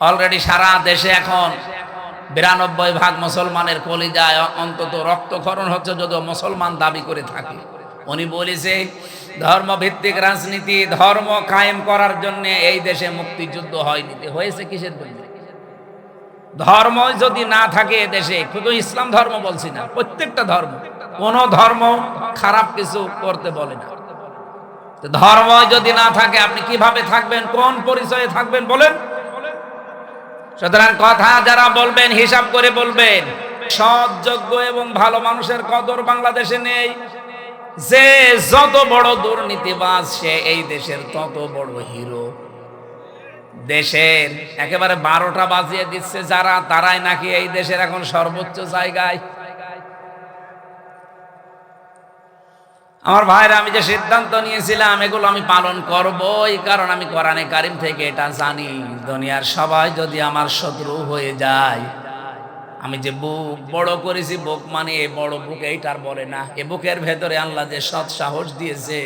Already সারা দেশে এখন 92% মুসলমানের কলিজায় অন্তত রক্তক্ষরণ হচ্ছে, যদিও মুসলমান দাবি করে থাকে। উনি বলেছে ধর্মভিত্তিক রাজনীতি, ধর্ম কায়েম করার জন্য এই দেশে মুক্তিযুদ্ধ হয়নি। হয়েছে কিসের জন্য? ধর্ম যদি না থাকে দেশে, শুধু ইসলাম ধর্ম বলছি না, প্রত্যেকটা ধর্ম, কোন ধর্ম খারাপ কিছু করতে বলে না। ধর্ম যদি না থাকে আপনি কিভাবে থাকবেন, কোন পরিচয়ে থাকবেন বলেন? সুতরাং কথা যারা বলবেন হিসাব করে বলবেন। সৎ, যোগ্য এবং ভালো মানুষের কদর বাংলাদেশে নেই। যে যত বড় দুর্নীতিবাজ সে এই দেশের তত বড় হিরো। দেশের একেবারে 12টা বাজিয়ে দিচ্ছে যারা, তারাই নাকি এই দেশের এখন সর্বোচ্চ জায়গায়। আমার ভাইরা, আমি যে সিদ্ধান্ত নিয়েছিলাম এগুলো আমি পালন করবই, কারণ আমি কোরআনে কারিম থেকে এটা জানি, দুনিয়ার সবাই যদি আমার শত্রু হয়ে যায়, আমি যে বুক বড় করেছি, বুক মানে এই বড় বুক এইটার বলে না, এ বুকের ভেতরে আল্লাহ যে সৎ সাহস দিয়েছে,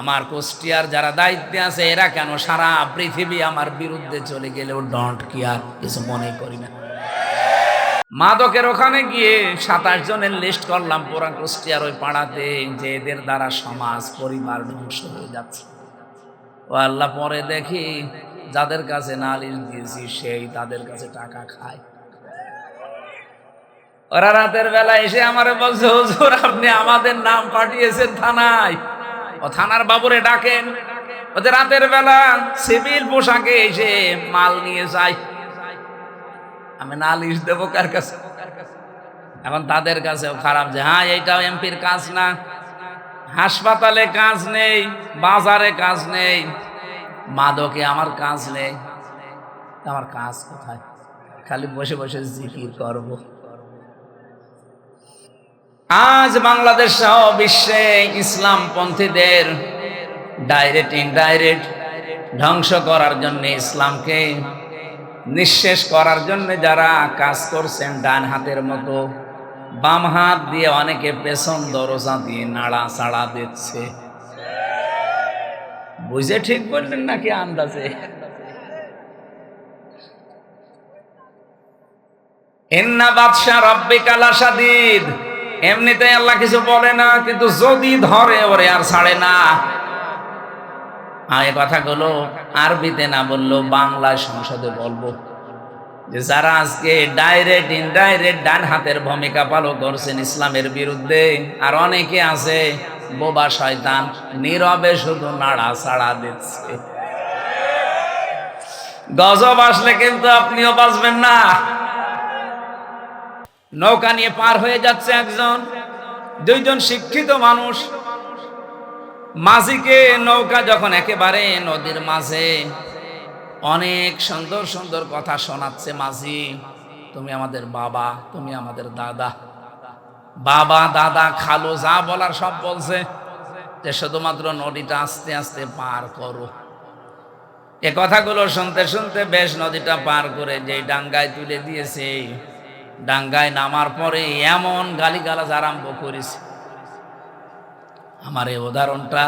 আমার কুষ্টিয়ার যারা দায়িত্বে আছে এরা কেন সারা পৃথিবী আমার বিরুদ্ধে চলে গেলেও ডন্ট কেয়ার, কিছু মনে করি না। মাদকের ওখানে গিয়ে 27 জনের লিস্ট করলাম পুরা কুষ্টিয়ার ওই পাড়াতে, যে এদের দ্বারা সমাজ পরিবার ধ্বংস হয়ে যাচ্ছে। ও আল্লাহ, পরে দেখি যাদের কাছে নালিশ দিয়েছি সেই তাদের কাছে টাকা খায়। ওরা রাতের বেলা এসে আমারে বলছে, হুজুর আপনি আমাদের নাম পাঠিয়েছেন থানায়, ও থানার বাবুরে ডাকেন। ওদের রাতের বেলা সিভিল পোশাকে এসে মাল নিয়ে যায়, আমি নালিশ দেবো কার কাছে? এখন তাদের কাছেও খারাপ যে হ্যাঁ এইটাও এমপির কাজ না, হাসপাতালে কাজ নেই, বাজারে কাজ নেই, মাদকে আমার কাজ নেই। আমার কাজ কোথায়? খালি বসে বসে জিকির করব। আজ বাংলাদেশ সহ বিশ্বে ইসলামপন্থীদের ডাইরেক্ট ইনডাইরেক্ট ধ্বংস করার জন্য, ইসলামকে নিঃশেষ করার জন্য যারা কাজ করছেন, ডান হাতের মতো বাম হাত দিয়ে অনেকে পেছন দরজা দিয়ে নাড়া চাড়া দিচ্ছে। বুঝে ঠিক বললেন নাকি আন্দাজে? ইন্না বাদশা রাব্বিকা লাশাদীদ। এমনিতে আল্লাহ কিছু বলে না, কিন্তু যদি ধরে ওরে আর ছাড়ে না। এই কথাগুলো আরবিতে না বললেও বাংলায় সংসদে বলবো, যে যারা আজকে ডাইরেক্ট ইনডাইরেক্ট ডান হাতের ভূমিকা পালন করছেন ইসলামের বিরুদ্ধে, আর অনেকে আছে বোবা শয়তান, নীরবে শুধু নাড়া ছাড়া দিচ্ছে। গজব আসলে কিন্তু আপনিও বাঁচবেন না। নৌকা নিয়ে পার হয়ে যাচ্ছে একজন, দুইজন শিক্ষিত মানুষ, মাঝিকে নৌকা যখন একেবারে নদীর মাঝে, অনেক সুন্দর সুন্দর কথা শোনাচ্ছে মাঝি, তুমি আমাদের বাবা, তুমি আমাদের দাদা, বাবা দাদা খালু যা বলার সব বলছে, যে শুধুমাত্র নদীটা আস্তে আস্তে পার করো। এ কথাগুলো শুনতে শুনতে বেশ নদীটা পার করে যে ডাঙ্গায় তুলে দিয়েছে, ডাঙ্গায় নামার পরে এমন গালিগালাজ আরম্ভ করেছে। আমার এই উদাহরণটা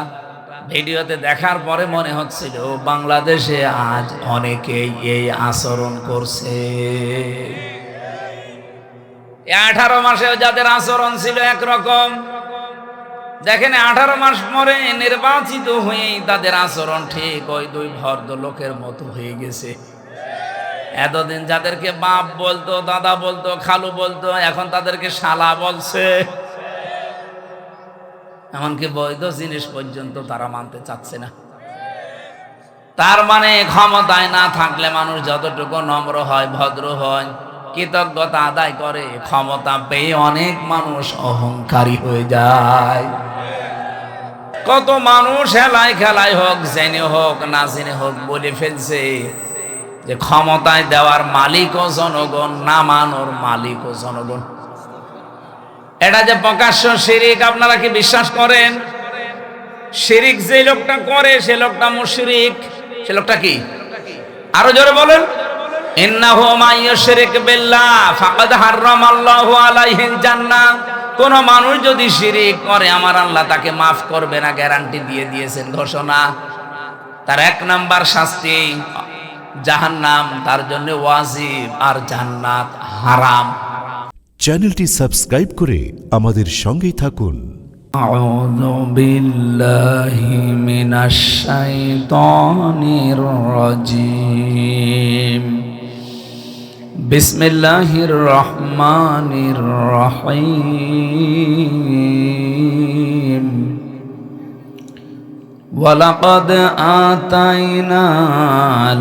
ভিডিওতে দেখার পরে মনে হচ্ছিল বাংলাদেশে আজ অনেকেই এই আচরণ করছে। 18 মাসেও যাদের আচরণ ছিল একরকম, দেখেন 18 মাস পরে নির্বাচিত হয়ে তাদের আচরণ ঠিক ওই দুই ভদ্রলোকের মতো হয়ে গেছে। এতদিন যাদেরকে বাপ বলতো, দাদা বলতো, খালু বলতো, এখন তাদেরকে শালা বলছে। এমনকি বৈধ জিনিস পর্যন্ত তারা মানতে চাচ্ছে না। তার মানে ক্ষমতায় না থাকলে মানুষ যতটুকু নম্র হয়, ভদ্র হয়, কৃতজ্ঞতা আদায় করে, ক্ষমতা পেয়ে অনেক মানুষ অহংকারী হয়ে যায়। কত মানুষ হেলায় খেলায় হোক, জেনে হোক না জেনে হোক, বলে ফেলছে যে ক্ষমতায় দেওয়ার মালিকও জনগণ, নামানোর মালিকও জনগণ। এটা যে প্রকাশ্য শিরিক, আপনারা কি বিশ্বাস করেন? শিরিক যে লোকটা করে সে লোকটা মুশরিক। সে লোকটা কি? আরো জোরে বলেন। ইন্নাহু মাইয়ুশরিক বিল্লাহ ফাকাদ হারামাল্লাহু আলাইহিল জান্নাহ। কোন মানুষ যদি শিরিক করে আমার আল্লাহ তাকে মাফ করবে না, গ্যারান্টি দিয়ে দিয়েছেন, ঘোষণা। তার 1 নাম্বার শাস্তি জাহান্নাম তার জন্য ওয়াজিব আর জান্নাত হারাম। চ্যানেলটি সাবস্ক্রাইব করে আমাদের সঙ্গেই থাকুন। আউযু বিল্লাহি মিনাশ শাইতানির রাজীম। বিসমিল্লাহির রহমানির রহিম। ওয়ালাকাদ আতাইনা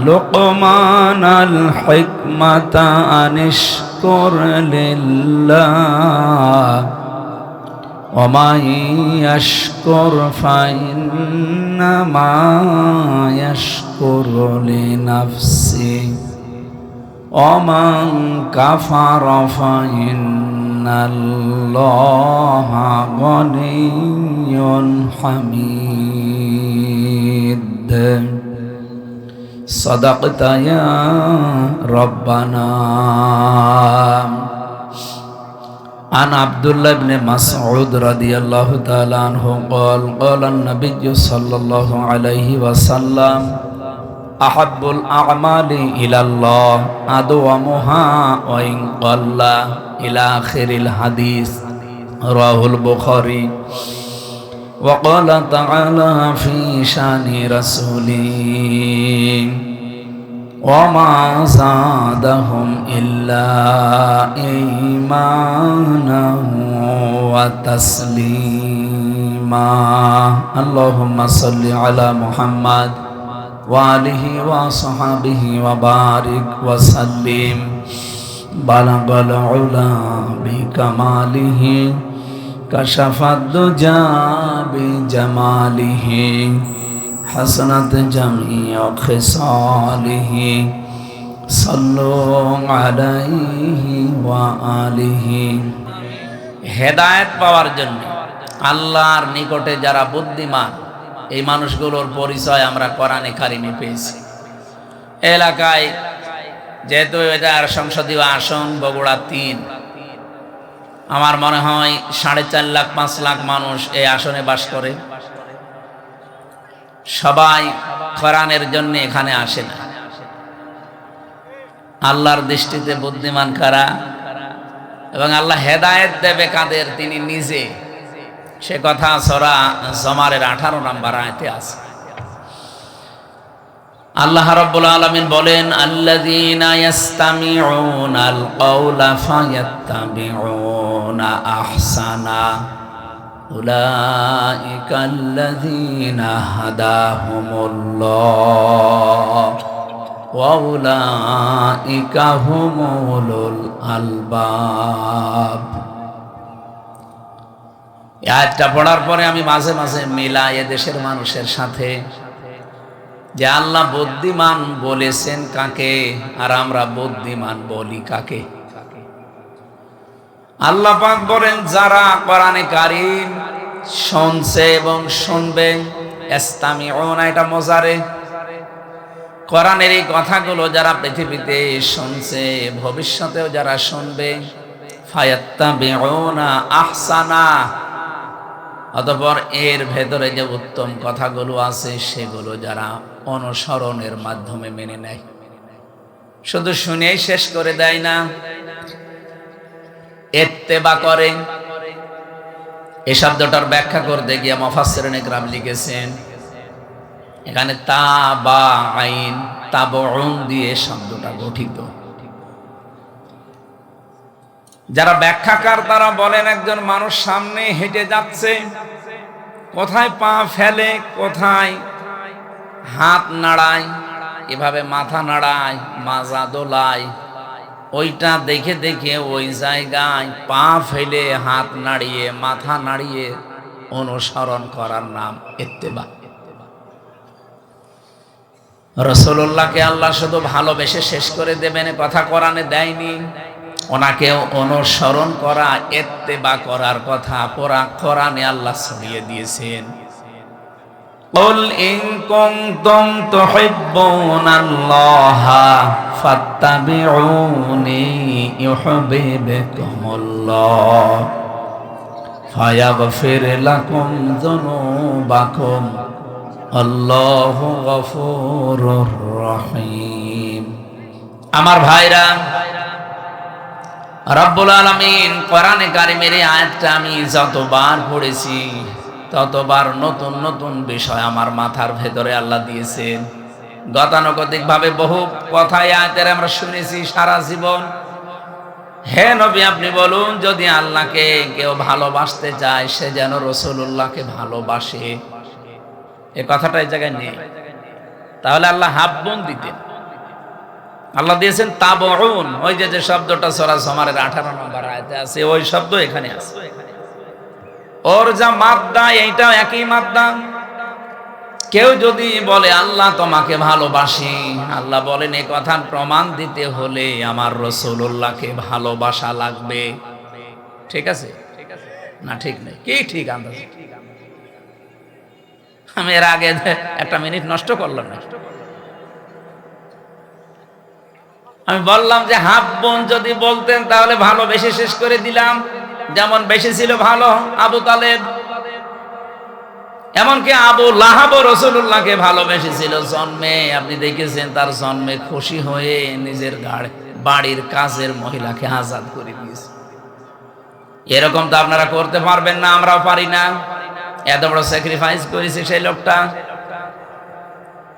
লুকমানাল হিকমাতা আনিশকুর লিল্লাহ ওয়া মান ইয়াশকুর ফাইন্নামা ইয়াশকুরু লিনাফসিহি ওয়া মান কাফারা ফাইন্নাল্লাহা গনিয়্যুন হামিদ। সাদাকতা ইয়া রাব্বানা। عن عبد الله بن مسعود رضي الله تعالى عنه قال قال النبي صلى الله عليه وسلم أحب الأعمال إلى الله أدومها وإن قل إلى آخر الحديث رواه البخاري. وقال تعالى في شان رسوله وما زادهم إلا إيمانا وتسليما. اللهم صل على محمد وآله وصحبه وبارك وسلم. بلغ العلا بكماله كشف الدجى بجماله حسنت جميع خصاله صلوا عليه وآله. হেদায়েত পাওয়ার জন্য আল্লাহর নিকটে যারা বুদ্ধিমান এই মানুষগুলোর পরিচয় আমরা কোরআনে কারিমে পেয়েছি। এলাকায় যেহেতু এটার সংসদীয় আসন বগুড়া ৩, আমার মনে হয় ৪.৫ লাখ ৫ লাখ মানুষ এই আসনে বাস করে। সবাই কোরআনের জন্য এখানে আসে না। আল্লাহর দৃষ্টিতে বুদ্ধিমান কারা এবং আল্লাহ হেদায়েত দেবে কাদের তিনি নিজে, সে কথা সূরা জুমারের ১৮ নম্বর আয়াতে আছে। আল্লাহ রাব্বুল আলামিন বলেন আল্লাযীনা ইয়াসতামিউনাল কাওলা ফায়াত্তাবিউনা আহসানা উলাইকাল্লাযীনা হাদাহুমুল্লাহ ওয়া উলাইকা হুমুল আলবাব। এই আয়াতটা পড়ার পরে আমি মাঝে মাঝে মিলাই দেশের মানুষের সাথে যে আল্লাহ বুদ্ধিমান বলেছেন কাকে আর আমরা বুদ্ধিমান বলি কাকে। আল্লাহ পাক বলেন যারা কোরআনে কারীম শুনছে এবং শুনবে, ইস্তামিউনা এটা মজারে, কোরআনের এই কথাগুলো যারা পৃথিবীতে শুনছে ভবিষ্যতেও যারা শুনবে, ফায়াত্তাবিউনা আহসানা, অতঃপর এর ভেতরে যে উত্তম কথাগুলো আছে সেগুলো যারা অনুসরণের মাধ্যমে মেনে নেয়, শুধু শুনেই শেষ করে দেয় না, ইত্তেবা করে। এই শব্দটার ব্যাখ্যা করতে গিয়ে মুফাসসিরিনে কেরাম লিখেছেন এখানে তাবাইন তাবউন দিয়ে শব্দটা গঠিত। যারা ব্যাখ্যাকার তারা বলেন একজন মানুষ সামনে হেঁটে যাচ্ছে, কোথায় পা ফেলে, কোথায় হাত নাড়ায়, এভাবে মাথা নাড়ায়, মাজা দোলায়, ওইটা দেখে দেখে ওই জায়গায় পা ফেলে হাত নাড়িয়ে মাথা নাড়িয়ে অনুসরণ করার নাম ইত্তেবা। রাসূলুল্লাহকে আল্লাহ শুধু ভালোবেসে শেষ করে দেবেন কথা কোরআনে দেয়নি, ওনাকে অনুসরণ করা ইত্তেবা করার কথা পুরা কোরআনে আল্লাহ ছড়িয়ে দিয়েছেন। قل إن كنتم تحبون الله فاتبعوني يحببكم الله فيغفر لكم ذنوبكم الله غفور رحيم. আমার ভাইরা, রব্বুল আলামিন কোরআনে কারিমের এই আয়াতটা আমি যতবার পড়েছি ততবার নতুন নতুন বিষয় আমার মাথার ভেতরে আল্লাহ দিয়েছেন। গতানুগতিক ভাবে বহু কথাই আয়াতের আমরা শুনেছি সারা জীবন। হে নবী, আপনি বলুন, যদি আল্লাহকে কেউ ভালোবাসতে চায় সে যেন রাসূলুল্লাহকে ভালোবাসে। এই কথাটা এই জায়গায় নেই। তাহলে আল্লাহ হাব্বুন দিতেন। আল্লাহ দিয়েছেন তাবউন, ওই যে শব্দটা সূরা জুমারের 18 নম্বর আয়াতে আছে, ওই শব্দ এখানে আছে। ওর যা মাদ্দা এইটাও একই মাদ্দা। কেউ যদি বলে আল্লাহ তোমাকে ভালোবাসি, আল্লাহ বলেন এই কথার প্রমাণ দিতে হলে আমার রাসূলুল্লাহকে ভালোবাসা লাগবে। ঠিক আছে না? ঠিক নেই কি? ঠিক আন্দাজ। আমি এর আগে একটা মিনিট নষ্ট করলাম না। আমি বললাম যে হাব্বুন যদি বলতেন তাহলে ভালোবেসে শেষ করে দিলাম। যেমন বেশি ছিল ভালো আবু তালেব, এমনকি আবু লাহাব রাসূলুল্লাহকে ভালোবেসেছিল জন্মে। আপনি দেখেছেন তার জন্মে খুশি হয়ে নিজের বাড়ির কাজের মহিলাকে আজাদ করে দিয়েছে। এরকম তো আপনারা করতে পারবেন না, আমরাও পারি না। এত বড় স্যাক্রিফাইস করেছে সেই লোকটা,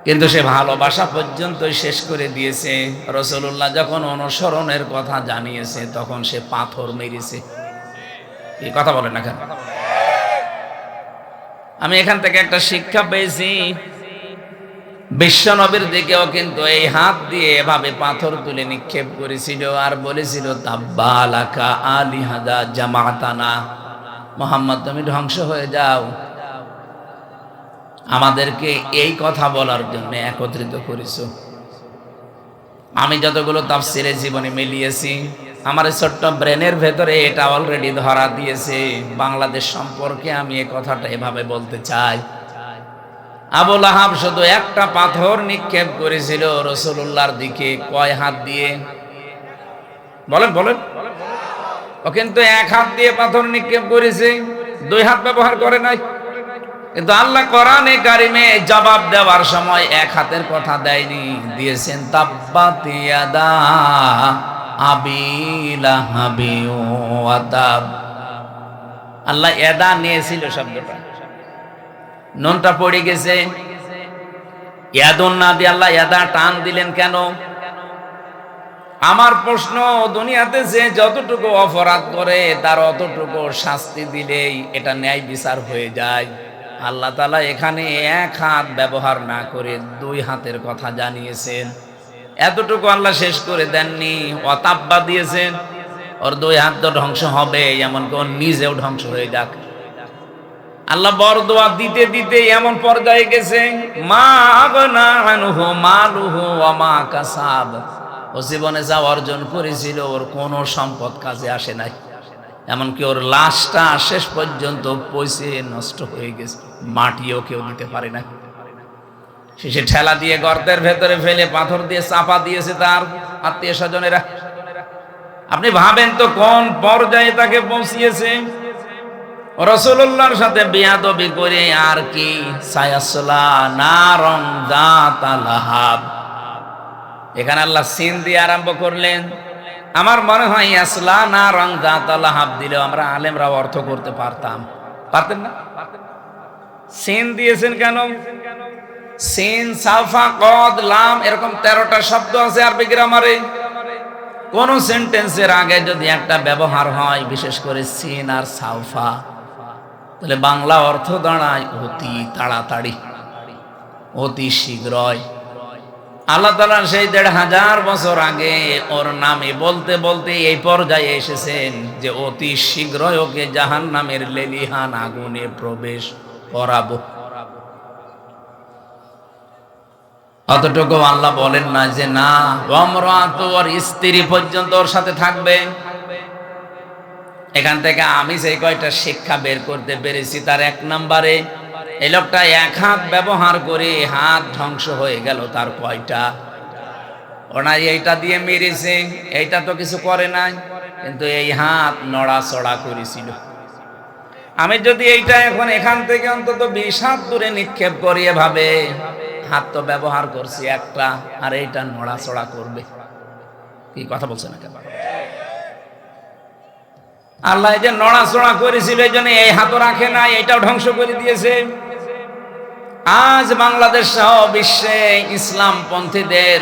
কিন্তু সে ভালোবাসা পর্যন্তই শেষ করে দিয়েছে। রাসূলুল্লাহ যখন অনুসরণের কথা জানিয়েছে তখন সে পাথর মেরেছে। এই কথা বলেন না কেন? আমি এখান থেকে একটা শিক্ষা পেয়েছি, বিশ্বনবীর দিকেও কিন্তু এই হাত দিয়ে এভাবে পাথর তুলে নিক্ষেপ করেছিল আর বলেছিল তাব্বালাকা আলিহাদা জামাতানা, মুহাম্মদ তুমি ধ্বংস হয়ে যাও, আমাদেরকে এই কথা বলার জন্য একত্রিত করেছো। আমি যতগুলো তাফসীরে জীবনে মিলিয়েছি, আমার ছোট্ট ব্রেনের ভেতরে এটা অলরেডি ধরা দিয়েছে। বাংলাদেশ সম্পর্কে আমি এই কথাটা এভাবে বলতে চাই, আবু লাহাব শুধু একটা পাথর নিক্ষেপ করেছিল রাসূলুল্লাহর দিকে। কয় হাত দিয়ে বলেন বলেন? ও কিন্তু এক হাত দিয়ে পাথর নিক্ষেপ করেছে, দুই হাত ব্যবহার করে নাই। কিন্তু আল্লাহ কোরআনে কারিমে জবাব দেওয়ার সময় এক হাতের কথা দেয়নি, দিয়েছেন তাব্বাত ইয়াদা আবি লাহাবি ওয়া তাব। আল্লাহ ইয়াদা নিয়েছিল শব্দটা, নুনটা পড়ে গেছে। ইয়াদুন না দিয়ে আল্লাহ ইয়াদা টান দিলেন কেন? আমার প্রশ্ন, দুনিয়াতে যে যতটুকু অপরাধ করে তার অতটুকু শাস্তি দিলেই এটা ন্যায় বিচার হয়ে যায়। আল্লাহ তাআলা এখানে এক হাত ব্যবহার না করে দুই হাতের কথা জানিয়েছেন। এতটুকু আল্লাহ শেষ করে দেননি, অতাব্বা দিয়েছেন। ওর দুই হাত তো ধ্বংস হবে, এমনকি ওর নিজেও ধ্বংস হয়ে যাক। আল্লাহ বরদোয়া দিতে দিতে এমন পর্যায়ে গেছে, মা আগনা আনহু মালুহু ওয়া মা কাসাব। ও জীবনে যা অর্জন করেছিল ওর কোনো সম্পদ কাজে আসে নাই, এমনকি ওর লাশটা শেষ পর্যন্ত পচে নষ্ট হয়ে গেছে, মাটিও কেউ দিতে পারে না। শেষে ঠেলা দিয়ে গর্তের ভেতরে ফেলে পাথর দিয়ে চাপা দিয়েছে তার আত্মীয় স্বজনেরা। আপনি ভাবেন তো কোন পর্যায়ে তাকে পৌঁছিয়েছে। রাসূলুল্লাহর সাথে বেয়াদবি করে আর কি, সায়াসলা নারন যাতা লাহাব। এখানে আল্লাহ সিন দিয়ে আরম্ভ করলেন। আমার মনে হয় আসলা নারন যাতা লাহাব দিলেও আমরা আলেমরা অর্থ করতে পারতাম, পারতেন না? সিন দিয়েছেন কেন? সিন, সাফা, কদ, লাম এরকম 13টা শব্দ আছে আরবি গ্রামারে। কোন সেন্টেন্সের আগে যদি একটা ব্যবহার হয়, বিশেষ করে সিন আর সাফা, তাহলে বাংলা অর্থ দাঁড়ায় অতি তাড়াতাড়ি, অতি শীঘ্রই। আল্লাহ তাআলা সেই 1500 বছর আগে ওর নামে বলতে বলতে এই পর্যায়ে এসেছেন যে অতি শীঘ্রই ওকে জাহান্নামের লেলিহান আগুনে প্রবেশ করাবো। অতটুকু আল্লাহ বলেন না যে না, ওমরাত ওর স্ত্রী পর্যন্ত ওর সাথে থাকবে। এখান থেকে আমি সেই কয়টা শিক্ষা বের করতে পেরেছি, তার 1 নম্বরে এই লোকটা এক হাত ব্যবহার করে হাত ধ্বংস হয়ে গেল। তার কয়টা? ওনাই এইটা দিয়ে মেরেছে, এইটা তো কিছু করে নাই, কিন্তু এই হাত নড়াচড়া করেছিল। আমি যদি এইটা এখন এখান থেকে অন্তত 20 হাত দূরে নিক্ষেপ করি, এভাবে হাত তো ব্যবহার করছি একটা, আর এইটা নড়াচড়া করবে। কি কথা বলছে না কেন? আল্লাহ এই যে নড়াচড়া করেছিল এই জন্য এই হাতও রাখে না, এটাও ধ্বংস করে দিয়েছে। আজ বাংলাদেশ সহ বিশ্বে ইসলাম পন্থীদের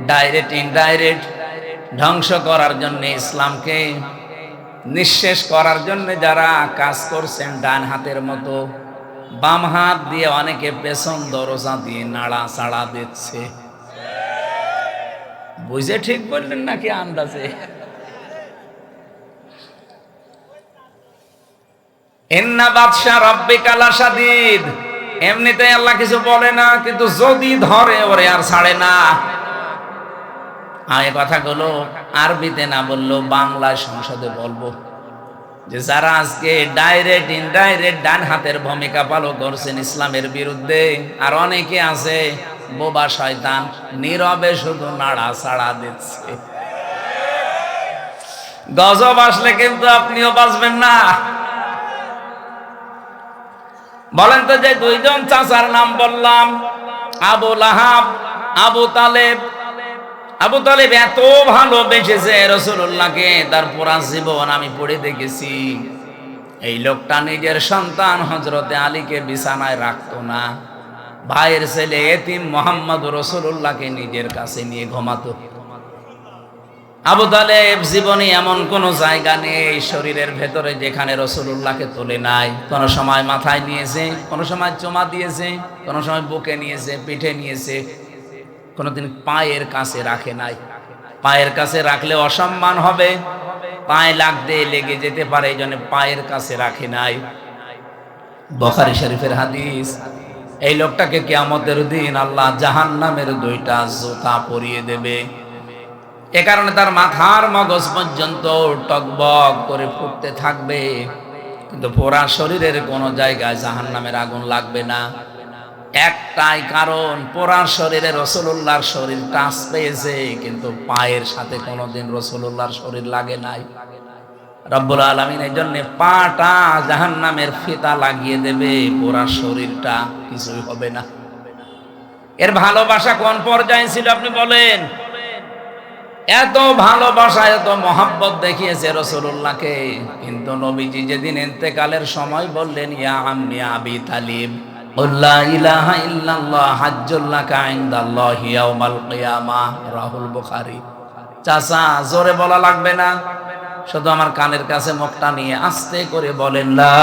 ডাইরেক্ট ইনডাইরেক্ট ধ্বংস করার জন্য, ইসলামকে নিঃশেষ করার জন্য যারা কাজ করছেন, ডান হাতের মতো বাম হাত দিয়ে অনেকে পেছন দরজা দিয়ে নাড়া চাড়া দিচ্ছে। বুঝে ঠিক বললেন নাকি আন্দাজে? ইন্না বাদশা রাব্বিকা লাশাদীদ। এমনিতেই আল্লাহ কিছু বলে না, কিন্তু যদি ধরে ওরে আর ছাড়ে না। এই কথাগুলো আরবিতে না বললেও বাংলা সংসদে বলবো, যে যারা আজকে ডাইরেক্ট ইনডাইরেক্ট ডান হাতের ভূমিকা পালন করছেন ইসলামের বিরুদ্ধে, আর অনেকে আছে বোবা শয়তান, নীরবে শুধু নাড়া ছাড়া দিচ্ছে। গজব আসলে কিন্তু আপনিও বাঁচবেন না। বলেন তো, যে দুইজন চাচার নাম বললাম, আবু লাহাব, আবু তালেব। আবু তালেব এত ভালোবেসেছে রাসূলুল্লাহকে, তার পুরা জীবন আমি পড়ে দেখেছি। এই লোকটা নিজের সন্তান হযরতে আলীকে বিছানায় রাখতো না, ভাইয়ের ছেলে এতিম মুহাম্মদ রাসূলুল্লাহকে নিজের কাছে নিয়ে ঘুমাতো। আবু তালেব জীবনে এমন কোন জায়গা নেই শরীরের ভেতরে যেখানে রাসূলুল্লাহকে তোলে নাই। কোন সময় মাথায় নিয়েছে, কোন সময় চুমা দিয়েছে, কোন সময় বুকে নিয়েছে, পিঠে নিয়েছে, কোনদিন পায়ের কাছে রাখে নাই। পায়ের কাছে রাখলে অসম্মান হবে, পায়ে লাগতে লেগে যেতে পারে, এই জন্য পায়ের কাছে রাখে নাই। বুখারী শরীফের হাদিস। এই লোকটাকে কিয়ামতের দিন আল্লাহ জাহান্নামের দুইটা জুতা পরিয়ে দেবে। এ কারণে তার মাথার মগজ পর্যন্ত টকবক করে ফুটতে থাকবে, কিন্তু পুরা শরীরের কোনো জায়গায় জাহান্নামের আগুন লাগবে না। একটাই কারণ, পুরা শরীরে রাসূলুল্লাহর শরীর টাচ পেয়েছে, কিন্তু পায়ের সাথে কোনোদিন রাসূলুল্লাহর শরীর লাগে নাই। রব্বুল আলামিন এই জন্য পাটা জাহান্নামের ফিতা লাগিয়ে দেবে, পুরা শরীরটা কিছুই হবে না। এর ভালোবাসা কোন পর্যায়ে ছিল আপনি বলেন? এত ভালোবাসা, এত মহব্বত দেখিয়েছে রাসূলুল্লাহকে, কিন্তু নবীজি যেদিন ইন্তেকালের সময় বললেন, ইয়া আম্মি আবি তালিব, লা ইলাহা ইল্লাল্লাহ হাজ্জুল লাকা ইনদাল্লাহি ইয়াউমাল কিয়ামাহ, রাহুল বুখারী। চাচা, জোরে বলা লাগবে না, শুধু আমার কানের কাছে মুখটা নিয়ে আস্তে করে বলেন, লা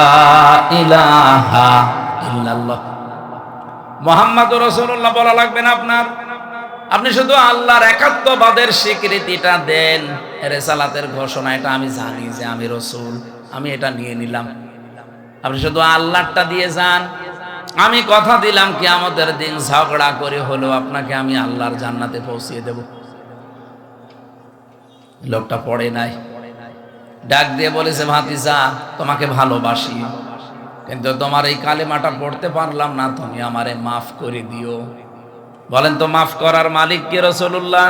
ইলাহা ইল্লাল্লাহ মুহাম্মাদুর রাসূলুল্লাহ বলা লাগবে না আপনার। আপনি শুধু আল্লাহর একাত্মবাদের স্বীকৃতিটা দেন, রিসালাতের ঘোষণা, এটা আমি জানি যে আমি রাসূল, আমি এটা নিয়ে নিলাম। আপনি শুধু আল্লাহটা দিয়ে যান, আমি কথা দিলাম কিয়ামতের দিন ঝগড়া করে হলেও আপনাকে আমি আল্লাহর জান্নাতে পৌঁছিয়ে দেব। লোকটা পড়ে নাই, ডাক দিয়ে বলেছে, ভাতিজা তোমাকে ভালোবাসি, কিন্তু তোমার এই কালেমাটা পড়তে পারলাম না, তুমি আমারে মাফ করে দিও। বলেন তো, মাফ করার মালিক কে? রাসূলুল্লাহ।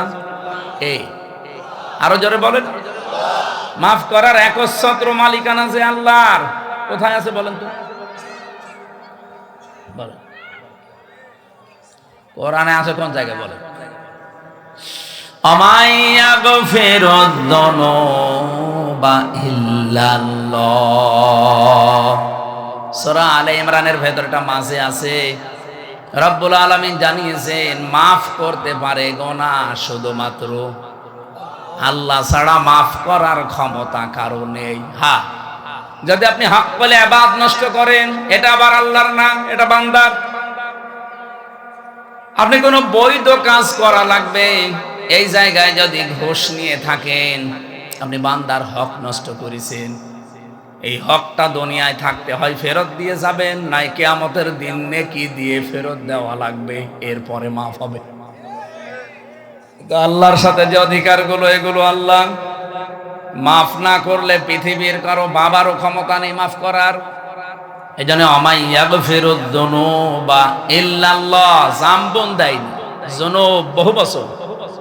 এই আরো জোরে বলেন, মাফ করার একচ্ছত্র মালিকানা যে আল্লাহর, কোথায় আছে বলেন তো? বলেন, কোরআনে আছে কোন জায়গায়? বলেন, আমাইয়াগফিরুয যুনুবা ইল্লাল্লাহ। সূরা আলে ইমরানের ভেতরটা মাঝে আছে। রব্বুল আলামিন জানিয়েছেন, মাফ করতে পারে গুনাহ শুধুমাত্র আল্লাহ ছাড়া, মাফ করার ক্ষমতা কারো নেই। হ্যাঁ, যদি আপনি হক বলে ইবাদত নষ্ট করেন, এটা আবার আল্লাহর না, এটা বান্দার। আপনি কোনো বৈধ কাজ করা লাগবে, এই জায়গায় যদি ঘুষ নিয়ে থাকেন, আপনি বান্দার হক নষ্ট করেছেন। এই হকটা দুনিয়ায় থাকতে হয় ফেরত দিয়ে যাবেন, নাই কিয়ামতের দিন নেকি দিয়ে ফেরত দেওয়া লাগবে, এরপরে মাফ হবে। আল্লাহর সাথে যে অধিকারগুলো, এগুলো আল্লাহ মাফ না করলে পৃথিবীর কারো বাবারও ক্ষমতা নেই মাফ করার। এই জন্য আমাইয়াগফিরুয যুনুবা ইল্লাল্লাহ, জাম্বুন দেয়নি, যুনুব বহু বছর,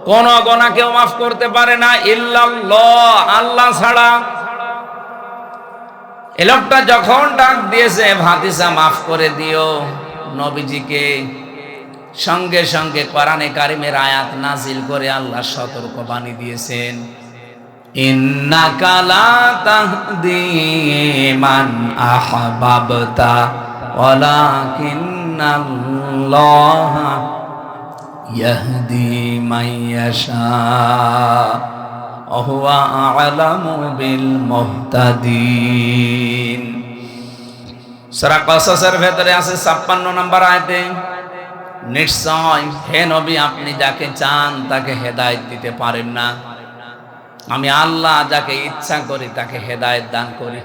কোন গুনাহ কেউ মাফ করতে পারে না ইল্লাল্লাহ, আল্লাহ ছাড়া। এই লোকটা যখন ডাক দিয়েছে, ভাতিজা মাফ করে দিও নবীজিকে, সঙ্গে সঙ্গে কোরআনে কারিমের আয়াত নাজিল করে আল্লাহ সতর্কবাণী দিয়েছেন, ইন্নাকা লা তাহদি মান আহবাবতা ওয়ালাকিন্নাল্লাহা ইয়াহদি মান ইয়াশা ওয়া হুয়া আ'লামু বিল মুহতাদিন। সূরা কসসের ভেতরে আছে 56 নম্বর আয়াতে, নিশ্চয় হে নবী আপনি যাকে চান তাকে হেদায়েত দিতে পারেন না, আমি আল্লাহ যাকে ইচ্ছা করি তাকে হেদায়েত দান করি,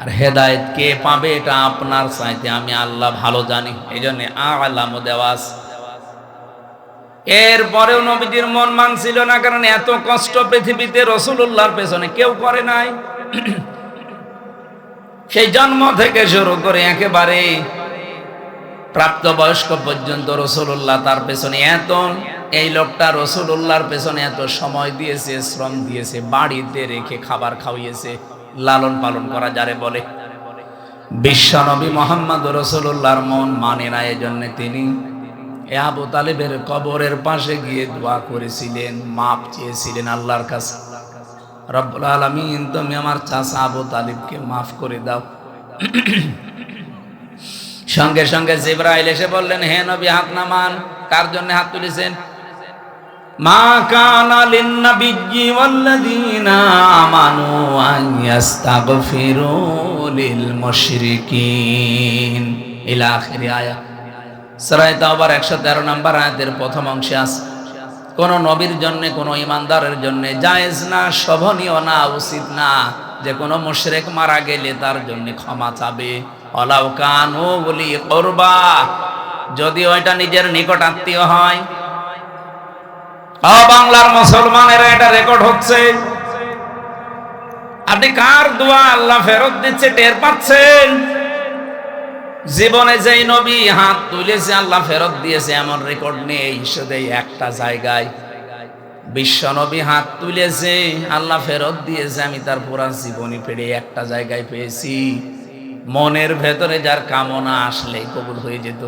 আর হেদায়েত কে পাবে এটা আপনার চাইতে আমি আল্লাহ ভালো জানি, এই জন্য আ'লামু দেওয়া আছে। এরপরেও নবীজির মন মানছিল না, কারণ এত কষ্ট পৃথিবীতে রাসূলুল্লাহর পেছনে কেউ করে নাই। সেই জন্ম থেকে শুরু করে একেবারে প্রাপ্তবয়স্ক পর্যন্ত রাসূলুল্লাহ তার পেছনে এই লোকটা রাসূলুল্লাহর পেছনে এত সময় দিয়েছে, শ্রম দিয়েছে, বাড়িতে রেখে খাবার খাওয়িয়েছে, লালন পালন করা যারে বলে। বিশ্বনবী মুহাম্মদ রাসূলুল্লাহর মন মানে না, এজন্য তিনি আবু তালেবের কবরের পাশে গিয়ে দোয়া করেছিলেন, মাপ চেয়েছিলেন আল্লাহর কাছে, রব্বুল আলামিন তুমি আমার চাচা আবু তালিবকে মাফ করে দাও। সঙ্গে সঙ্গে জিবরাইল এসে বললেন, হে নবী হাত নামান। কার জন্য হাত তুলেছেন? মা কানা লিন নাবিয়্যি ওয়াল্লাযীনা আমানু আন ইস্তাগফিরু লিল মুশরিকিন ইলা আখির আয়াত। সূরা তাওবার 113 নম্বর আয়াতের প্রথম অংশে আছে, কোন নবীর জন্য, কোন ইমানদারের জন্য জায়েজ না, শোভনীয় না, উচিত না যে কোনো মুশরিক মারা গেলে তার জন্য ক্ষমা চাবে। ওয়ালাউ কানু উলি কুরবা, যদি ওইটা নিজের নিকট আত্মীয় হয়। বাংলার মুসলমানেরা এটা রেকর্ড হচ্ছে, আপনি কার দোয়া আল্লাহ ফেরত দিচ্ছে টের পাচ্ছেন? জীবনে যেই নবী হাত তুলেছে আল্লাহ ফেরত দিয়েছে এমন রেকর্ড নেই, শুধু একটা জায়গায় বিশ্ব নবী হাত তুলেছে আল্লাহ ফেরত দিয়েছে, আমি তার পুরা জীবনী পেড়ে একটা জায়গায় পেয়েছি। মনের ভেতরে যার কামনা আসলে কবুল হয়ে যেত,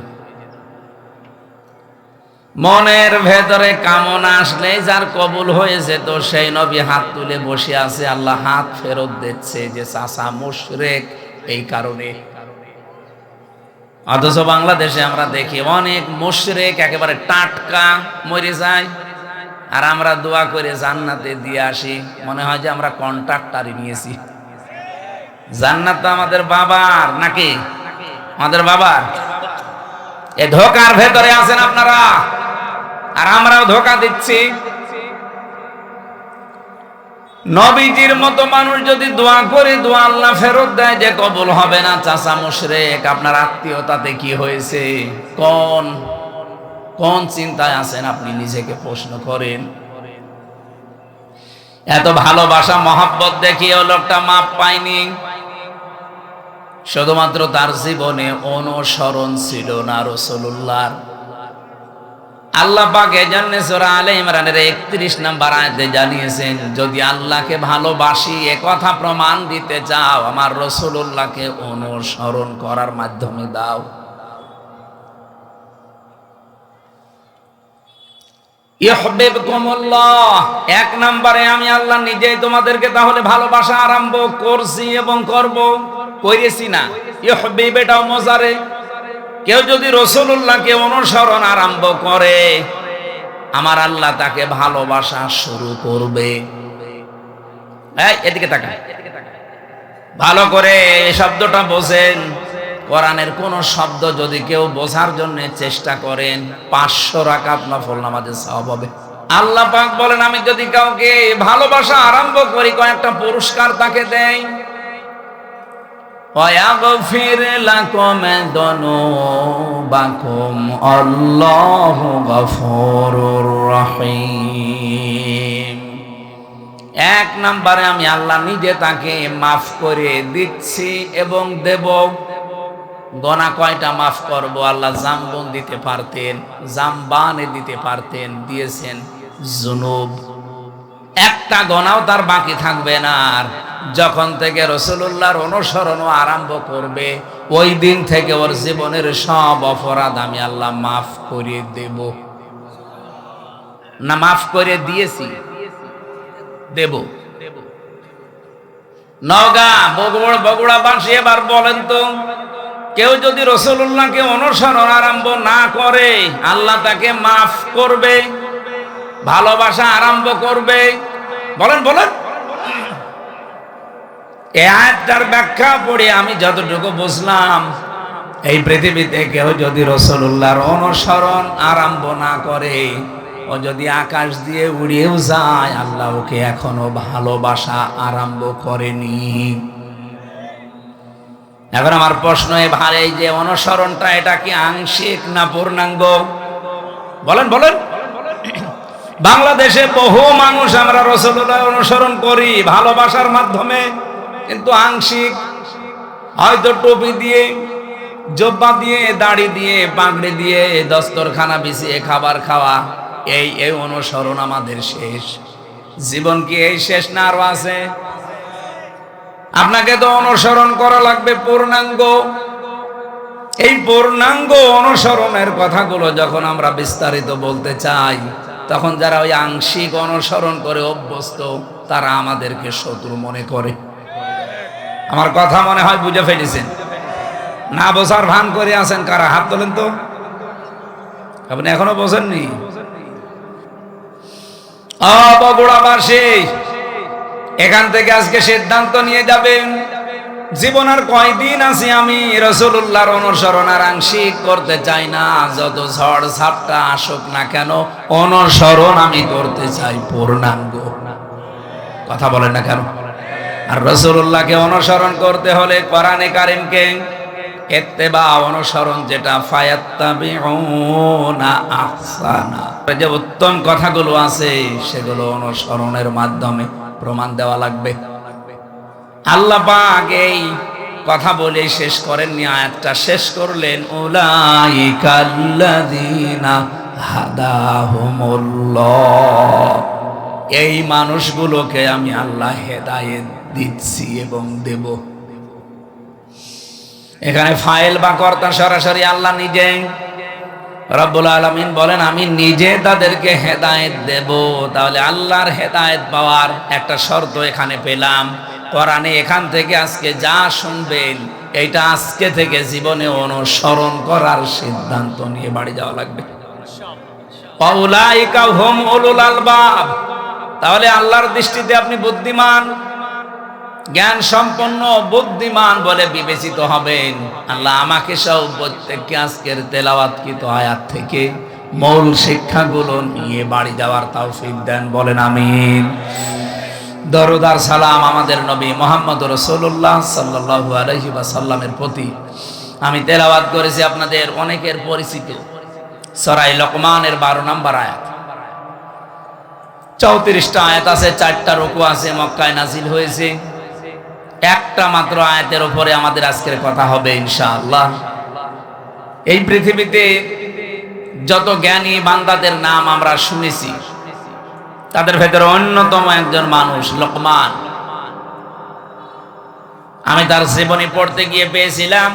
মনের ভেতরে কামনা আসলে যার কবুল হয়ে যেত, সেই নবী হাত তুলে বসে আছে, আল্লাহ হাত ফেরত দিচ্ছে যে চাচা মুশরিক এই কারণে। অথচ বাংলাদেশে আমরা দেখি অনেক মুশরিক একেবারে টাটকা মরে যায়, আর আমরা দোয়া করে জান্নাতে দিয়ে আসি, মনে হয় যে আমরা কন্ট্রাক্টরই নিয়েছি। জান্নাত তো আমাদের বাবার, নাকি আমাদের বাবার? এই ধোকার ভেতরে আছেন আপনারা, আর আমরাও ধোকা দিচ্ছি। নবীজির মতো মানুষ যদি দোয়া করে দোয়া আল্লাহ ফেরত দেয় যে কবুল হবে না, চাচা মুশরিক, আপনার আত্মীয়তাতে কি হয়েছে? কোন চিন্তায় আছেন আপনি নিজেকে প্রশ্ন করেন। এত ভালোবাসা মহব্বত দেখিয়েও লোকটা মাপ পায়নি, শুধুমাত্র তার জীবনে অনুসরণ ছিল না রাসূলুল্লাহর। আল্লাহ পাক এজন্য সূরা আলে ইমরানের 31 নম্বর আয়াতে জানিয়েছেন, যদি আল্লাহকে ভালোবাসি এ কথা প্রমাণ দিতে চাও, আমার রাসূলুল্লাহকে অনুসরণ করার মাধ্যমে দাও। ইউহিব্বুকুমুল্লাহ, এক নম্বরে আমি আল্লাহ নিজেই তোমাদেরকে তাহলে ভালোবাসা আরম্ভ করছি এবং করব, করেছি না। ইউহিব্বু এটাও মজারে, কেউ যদি রাসূলুল্লাহকে অনুসরণ আরম্ভ করে আমার আল্লাহ তাকে ভালোবাসা শুরু করবে। এদিকে তাকান ভালো করে, এই শব্দটা বোঝেন। কোরআনের কোন শব্দ যদি কেউ বোঝার জন্য চেষ্টা করেন 500 রাকাত নফল নামাজের সওয়াব হবে। আল্লাহ পাক বলেন, আমি যদি কাউকে ভালোবাসা আরম্ভ করি কয়েকটা পুরস্কার তাকে দেই। ওয়াগফির লাকুম যুনুবাকুম আল্লাহু গফুরুর রহিম। এক নম্বরে আমি আল্লাহ নিজে তাকে মাফ করে দিচ্ছি এবং দেব। গোনা কয়টা মাফ করব? আল্লাহ জামবন দিতে পারতেন, জামবানে দিতে পারতেন, দিয়েছেন জুনুব। একটা গোনাও তার বাকি থাকবে না। আর যখন থেকে রাসূলুল্লাহর অনুসরণ আরম্ভ করবে, ওই দিন থেকে ওর জীবনের সব অপরাধ আমি আল্লাহ মাফ করে দেব। না মাফ করে দিয়েছি, দেব। নওগাঁ বগুড়াবাসী এবার বলেন তো, কেউ যদি রাসূলুল্লাহকে অনুসরণ আরম্ভ না করে আল্লাহ তাকে মাফ করবে, ভালোবাসা আরম্ভ করবে? বলেন বলেন। এই আয়াতটার ব্যাখ্যা পড়ে আমি যতটুকু বুঝলাম, এই পৃথিবীতে কেউ যদি রাসূলুল্লাহর অনুসরণ আরম্ভ না করে, ও যদি আকাশ দিয়ে উড়িয়েও যায়, আল্লাহ ওকে এখনো ভালোবাসা আরম্ভ করেনি। এখন আমার প্রশ্ন এবার এই যে অনুসরণটা, এটা কি আংশিক না পূর্ণাঙ্গ? বলেন বলেন। বাংলাদেশে বহু মানুষ আমরা রাসূলুল্লাহ অনুসরণ করি ভালোবাসার মাধ্যমে, কিন্তু আংশিক। হয়তো টুপি দিয়ে, জব্বা দিয়ে, দাড়ি দিয়ে, পাগড়ি দিয়ে, দস্তরখানা বিছিয়ে খাবার খাওয়া, এই অনুসরণ আমাদের শেষ। জীবন কি এই শেষ না আরো আছে? আপনাকে তো অনুসরণ করা লাগবে পূর্ণাঙ্গ। এই পূর্ণাঙ্গ অনুসরণের কথাগুলো যখন আমরা বিস্তারিত বলতে চাই, তখন যারা ওই আংশিক অনুসরণ করে অভ্যস্ত, তারা আমাদেরকে শত্রু মনে করে। আমার কথা মনে হয় বুঝে ফেলেছেন। না বোঝার ভান করে আছেন কারা? হাত তোলেন তো। আপনি এখনো বোঝেননি? বগুড়াবাসী, এখান থেকে আজকে সিদ্ধান্ত নিয়ে যাবেন, জীবন আর কয়দিন আছি আমি রাসূলুল্লাহর অনুসরণ আর আংশিক করতে চাই না। যত ঝড় ঝাপটা আসুক না কেন, অনুসরণ আমি করতে চাই পূর্ণাঙ্গ। কথা বলেন না কেন? আর রাসূলুল্লাহকে অনুসরণ করতে হলে কোরআনে কারীমকে ইত্তেবা, অনুসরণ, যেটা ফায়াত্তাবিউনা আহসানা, যে উত্তম কথাগুলো আছে সেগুলো অনুসরণের মাধ্যমে প্রমাণ দেওয়া লাগবে। আল্লাহ পাক এই কথা বলে শেষ করেননি, আয়াতটা শেষ করলেন উলাইকাল্লাযীনা হাদাহুমুল্লাহ। এই মানুষগুলোকে আমি আল্লাহ হেদায়েত দিচ্ছি এবং দেব। এখানে ফাইল বা কর্তা সরাসরি আল্লাহ নিজে। রব্বুল আলামিন বলেন আমি নিজে তাদেরকে হেদায়েত দেব। তাহলে আল্লাহর হেদায়েত পাওয়ার একটা শর্ত এখানে পেলাম। কোরআনে এখান থেকে আজকে যা শুনবেন, এইটা আজকে থেকে জীবনে অনুসরণ করার সিদ্ধান্ত নিয়ে বাড়ি যাওয়া লাগবে। উলাইকা হুম উলুল আলবাব। তাহলে আল্লাহর দৃষ্টিতে আপনি বুদ্ধিমান, জ্ঞান সম্পন্ন, বুদ্ধিমান বলে বিবেচিত হবেন। আল্লাহ আমাকে সব প্রত্যেককে আজকের তেলাওয়াতকৃত আয়াত থেকে মূল শিক্ষাগুলো নিয়ে বাড়ি যাওয়ার তৌফিক দেন, বলেন আমিন। দরুদ আর সালাম আমাদের নবী মুহাম্মদ রাসূলুল্লাহ সাল্লাল্লাহু আলাইহি ওয়াসাল্লামের প্রতি। আমি তেলাওয়াত করেছি আপনাদের অনেকের পরিচিত সূরা লোকমানের 12 নম্বর আয়াত। 34টা আয়াত আছে, 4টা রুকু আছে, মক্কায় নাজিল হয়েছে। একটা মাত্র আয়াতের উপরে আমাদের আজকের কথা হবে ইনশাআল্লাহ। এই পৃথিবীতে যত জ্ঞানী বান্দাদের নাম আমরা শুনেছি, তাদের ভেতরে অন্যতম একজন মানুষ লোকমান। আমি তার জীবনী পড়তে গিয়ে পেয়েছিলাম,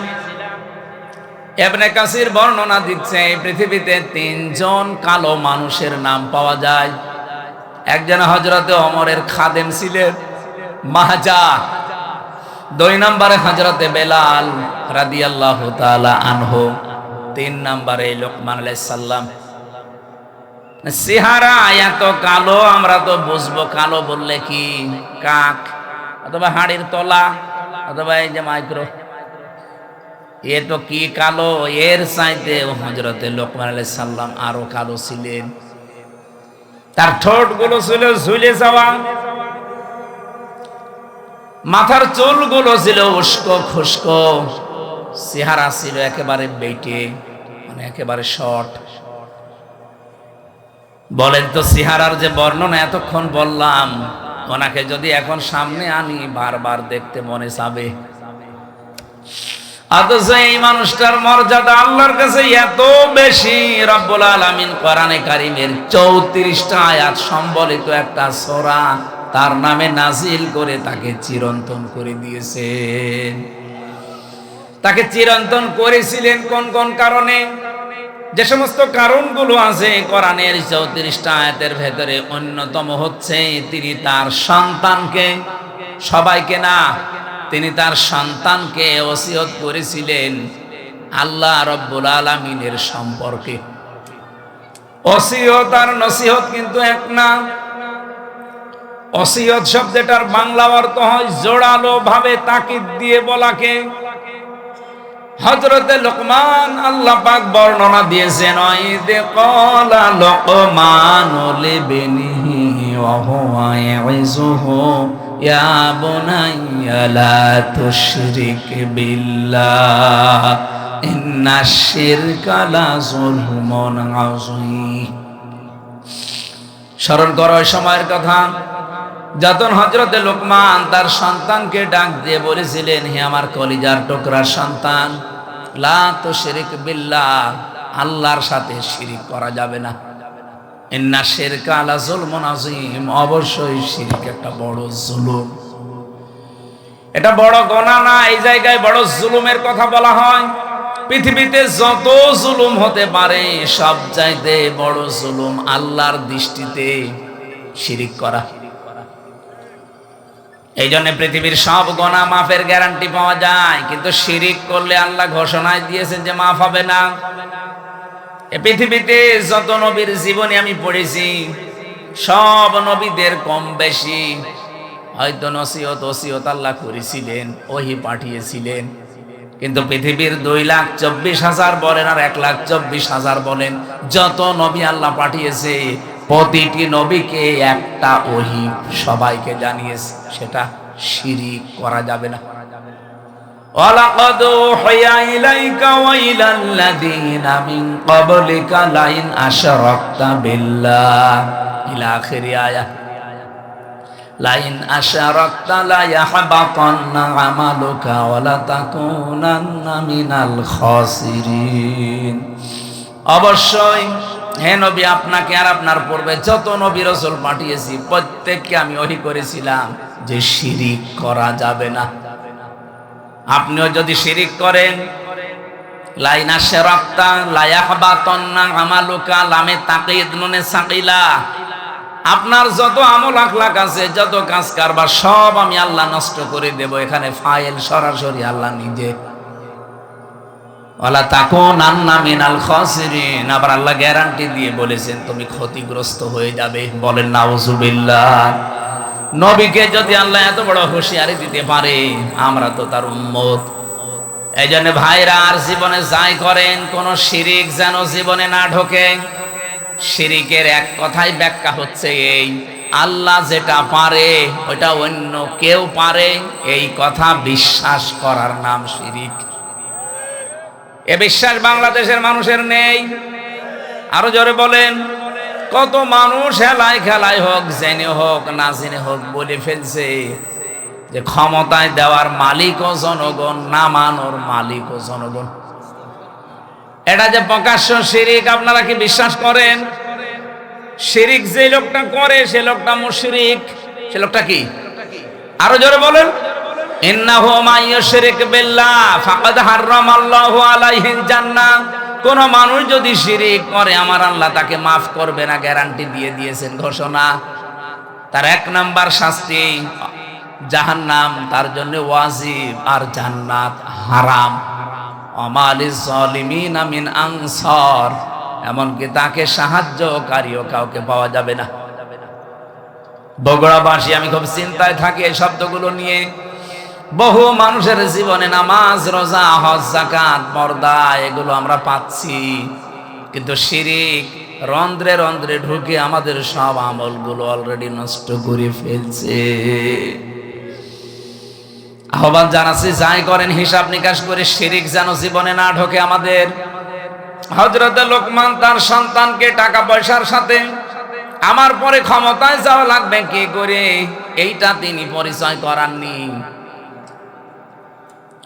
ইবনে কাসির বর্ণনা দিচ্ছে এই পৃথিবীতে 3 জন কালো মানুষের নাম পাওয়া যায়। একজন হযরতে ওমরের খাদেম ছিলেন, মাহজা। 2 নম্বরে হযরতে বেলাল রাদিয়াল্লাহু তাআলা আনহু। 3 নম্বরে লোকমান আলাইহিস সালাম। চেহারা এত কালো, আমরা তো বুঝবো কালো বললে কি কাক অথবা হাড়ির তলা অথবা এই যে মাইক্রো, এ তো কি কালো। এর চাইতে হযরতে লোকমান আলাইহিস সালাম আরো কালো ছিলেন। তার ঠোঁট গুলো ছিল ঝুলে যাওয়া, মাথার চুলগুলো ছিল উস্কো খুস্কো, চেহারা ছিল একেবারে বেটে, মানে একেবারে শর্ট। বলেন তো চেহারার যে বর্ণনা এতক্ষণ বললাম, ওনাকে যদি এখন সামনে আনি বারবার দেখতে মনে চাবে। অথচ এই মানুষটার মর্যাদা আল্লাহর কাছে এত বেশি, রব্বুল আলামিন কোরআনে কারীমের 34টা আয়াত সম্বলিত একটা সূরা তার নামে নাজিল করে তাকে চিরন্তন করে দিয়েছেন। তাকে চিরন্তন করেছিলেন কোন কোন কারণে? যে সমস্ত কারণগুলো আছে কোরআনের 34টা আয়াতের ভেতরে অন্যতম হচ্ছে তিনি তার সন্তানকে, সবাইকে না, তিনি তার সন্তানকে ওসিয়ত করেছিলেন আল্লাহ রাব্বুল আলামিনের সম্পর্কে। ওসিয়ত আর নসিহত কিন্তু এক না। ওসিয়ত শব্দটার বাংলা অর্থ হয় জোরালো ভাবে তাকিদ দিয়ে বলাকে। হযরতে লোকমান আল্লাহ পাক বর্ণনা দিয়েছেন, ওয়াইদে ক্বালা লোকমানু লিবনিহি ওয়া হুয়া ইয়াইযুহু ইয়া বুনাইয়া লা তুশরিক বিল্লাহ ইন্নাশ শিরকা লা যুলমুন আযীম। স্মরণ করো ওই সময়ের কথা যখন হযরতে লোকমান তার সন্তানকে ডাক দিয়ে বলেছিলেন, হে আমার কলিজার টুকরার সন্তান, লা তুশরিক বিল্লাহ, আল্লাহর সাথে শিরিক করা যাবে না। ইন্না শিরকা লা যুলমুন আযীম, অবশ্যই শিরিক একটা বড় জুলুম। এটা বড় গুনাহ না, এই জায়গায় বড় জুলুমের কথা বলা হয়। পৃথিবীতে যত জুলুম হতে পারে সব চাইতে বড় জুলুম আল্লাহর দৃষ্টিতে শিরিক করা। এই জন্য পৃথিবীর সব গুনাহ মাফের গ্যারান্টি পাওয়া যায়, কিন্তু শিরিক করলে আল্লাহ ঘোষণায় দিয়েছেন যে মাফ হবে না। এই পৃথিবীতে যত নবীর জীবনী আমি পড়েছি, সব নবীদের কম বেশি হয়তো নসিহত ওসিয়ত আল্লাহ করেছিলেন, ওহী পাঠিয়েছিলেন, কিন্তু পৃথিবীর 2,24,000 বলেন আর 1,24,000 বলেন, যত নবী আল্লাহ পাঠিয়েছে প্রতিটি নবীকে একটা ওহী সবাইকে জানিয়েছে, সেটা শিরিক করা যাবে না। ওয়ালাকাদ উহিয়া ইলাইকা ওয়া ইলাল্লাযীনা মিন ক্বাবলিকা লাইন আশরাকতা বিল্লাহ ইলা আখির আয়াত। লাইন আশরাকতা লা ইয়াহবাতান্না আমালুকা ওয়া লা তাকুনান্না মিনাল খাসিরিন। অবশ্যই হে নবী, আপনাকে আর আপনার পূর্বে যত নবী রাসূল পাঠিয়েছি প্রত্যেককে আমি ওহী করেছিলাম যে শিরিক করা যাবে না। আপনিও যদি শিরিক করেন, লাইন আশরাকতা লা ইয়াহবাতান্না আমালুকা, লামে তাকিদ নুনে সাকিলা, আপনার যত আমল আখলাক আছে, যত কাজ কারবার সব আমি আল্লাহ নষ্ট করে দেব। এখানে ফাইল সরাসরি আল্লাহ নিজে। ওয়ালা তাকুনান্না মিনাল খাসিরিন, আবার আল্লাহ গ্যারান্টি দিয়ে বলেছেন তুমি ক্ষতিগ্রস্ত হয়ে যাবে। বলেন নাউজুবিল্লাহ। নবীকে যদি আল্লাহ এত বড় হুঁশিয়ারি দিতে পারে, আমরা তো তার উম্মত। এই জন্য ভাইরা, আর জীবনে যাই করেন কোন শিরিক যেন জীবনে না ঢোকে। শিরিকের এক কথাই ব্যাখ্যা হচ্ছে এই, আল্লাহ যেটা পারে ওটা অন্য কেউ পারে, এই কথা বিশ্বাস করার নাম শিরিক। এ বিশ্বাস বাংলাদেশের মানুষের নেই। আরো জোরে বলেন। কত মানুষ হেলায় খেলায় হোক, জেনে হোক না জেনে হোক বলে ফেলছে যে ক্ষমতায় দেওয়ার মালিকও জনগণ, নামানোর মালিকও জনগণ। এটা যে প্রকাশ্য শিরিক, আপনারা কি বিশ্বাস করেন? শিরিক যে লোকটা করে সে লোকটা মুশরিক। সে লোকটা কি? আরো জোরে বলেন। ইন্নাহু মাইয়ুশরিক বিল্লাহ ফাকাদ হারামাল্লাহু আলাইহিল জান্নাহ। কোন মানুষ যদি শিরিক করে আমার আল্লাহ তাকে মাফ করবে না, গ্যারান্টি দিয়ে দিয়েছেন, ঘোষণা। তার 1 নাম্বার শাস্তি জাহান্নাম, তার জন্য ওয়াজিব, আর জান্নাত হারাম। আমালিজ জালিমিনা মিন আনসার, এমনকি তাকে সাহায্যকারীও কাউকে পাওয়া যাবে না। বগুড়াবাসী আমি খুব চিন্তায় থাকি এই শব্দগুলো নিয়ে। বহু মানুষের জীবনে নামাজ, রোজা, হজ, যাকাত, পর্দা এগুলো আমরা পাচ্ছি, কিন্তু শিরিক রন্ধ্রে রন্ধ্রে ঢুকে আমাদের সব আমলগুলো অলরেডি নষ্ট করে ফেলছে। আহ্বান জানাচ্ছি, যাই করেন হিসাব নিকাশ করে শিরিক যেন জীবনে না ঢোকে আমাদের। হযরত লোকমান তার সন্তানকে টাকা পয়সার সাথে আমার পরে ক্ষমতায় যাওয়া লাগবে কি করে, এইটা তিনি পরিচয় করাননি।